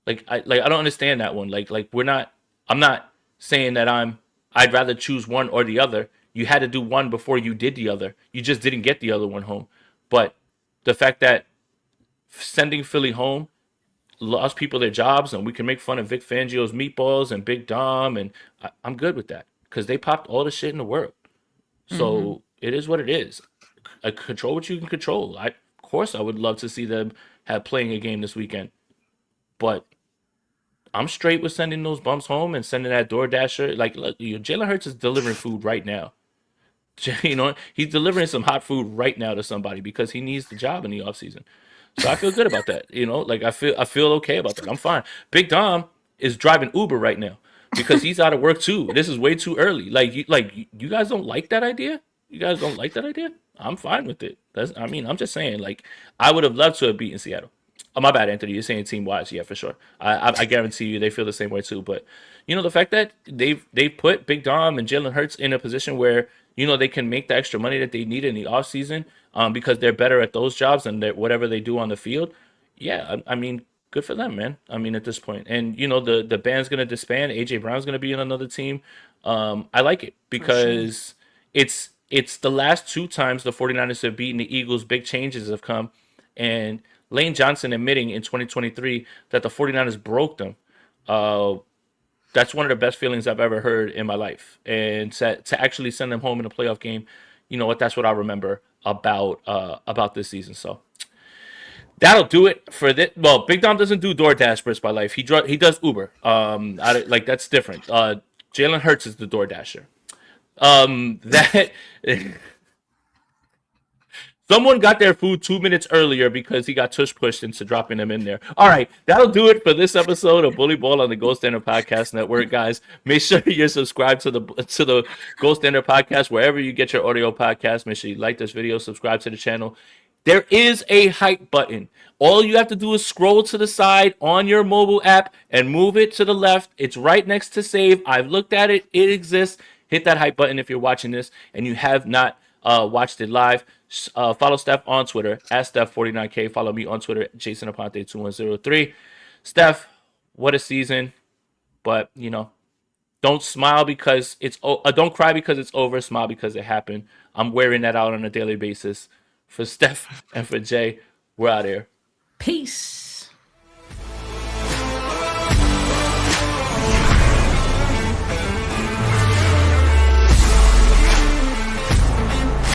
don't understand that one. We're not. I'm not saying that I'd rather choose one or the other. You had to do one before you did the other. You just didn't get the other one home. But the fact that sending Philly home lost people their jobs, and we can make fun of Vic Fangio's meatballs and Big Dom, and I'm good with that because they popped all the shit in the world. So it is what it is. Control what you can control. Of course, I would love to see them have playing a game this weekend, but I'm straight with sending those bumps home and sending that DoorDasher. Like, look, Jalen Hurts is delivering food right now. He's delivering some hot food right now to somebody because he needs the job in the offseason. So I feel good about that. I feel okay about that. I'm fine. Big Dom is driving Uber right now because he's out of work too. This is way too early. You guys don't like that idea? You guys don't like that idea? I'm fine with it. I'm just saying, I would have loved to have beaten Seattle. Oh, my bad, Anthony. You're saying team wise, yeah, for sure. I guarantee you they feel the same way too. But the fact that they've put Big Dom and Jalen Hurts in a position where they can make the extra money that they need in the offseason, because they're better at those jobs than whatever they do on the field. Yeah, good for them, man. At this point, and the band's gonna disband. AJ Brown's gonna be in another team. I like it because it's the last two times the 49ers have beaten the Eagles. Big changes have come, and Lane Johnson admitting in 2023 that the 49ers broke them. That's one of the best feelings I've ever heard in my life. And to actually send them home in a playoff game, that's what I remember about this season. So that'll do it for this. Well, Big Dom doesn't do DoorDash for by life. He does Uber. That's different. Jalen Hurts is the DoorDasher. That someone got their food 2 minutes earlier because he got tush pushed into dropping them in there. All right, that'll do it for this episode of Bully Ball on the Gold Standard Podcast Network, guys. Make sure you're subscribed to the Gold Standard Podcast wherever you get your audio podcast. Make sure you like this video, subscribe to the channel. There is a hype button. All you have to do is scroll to the side on your mobile app and move it to the left. It's right next to save. I've looked at it. It exists. Hit that hype button if you're watching this and you have not watched it live. Follow Steph on Twitter at Steph49K. Follow me on Twitter at JasonAponte2103. Steph, what a season. But, don't smile because don't cry because it's over. Smile because it happened. I'm wearing that out on a daily basis. For Steph and for Jay, we're out here. Peace.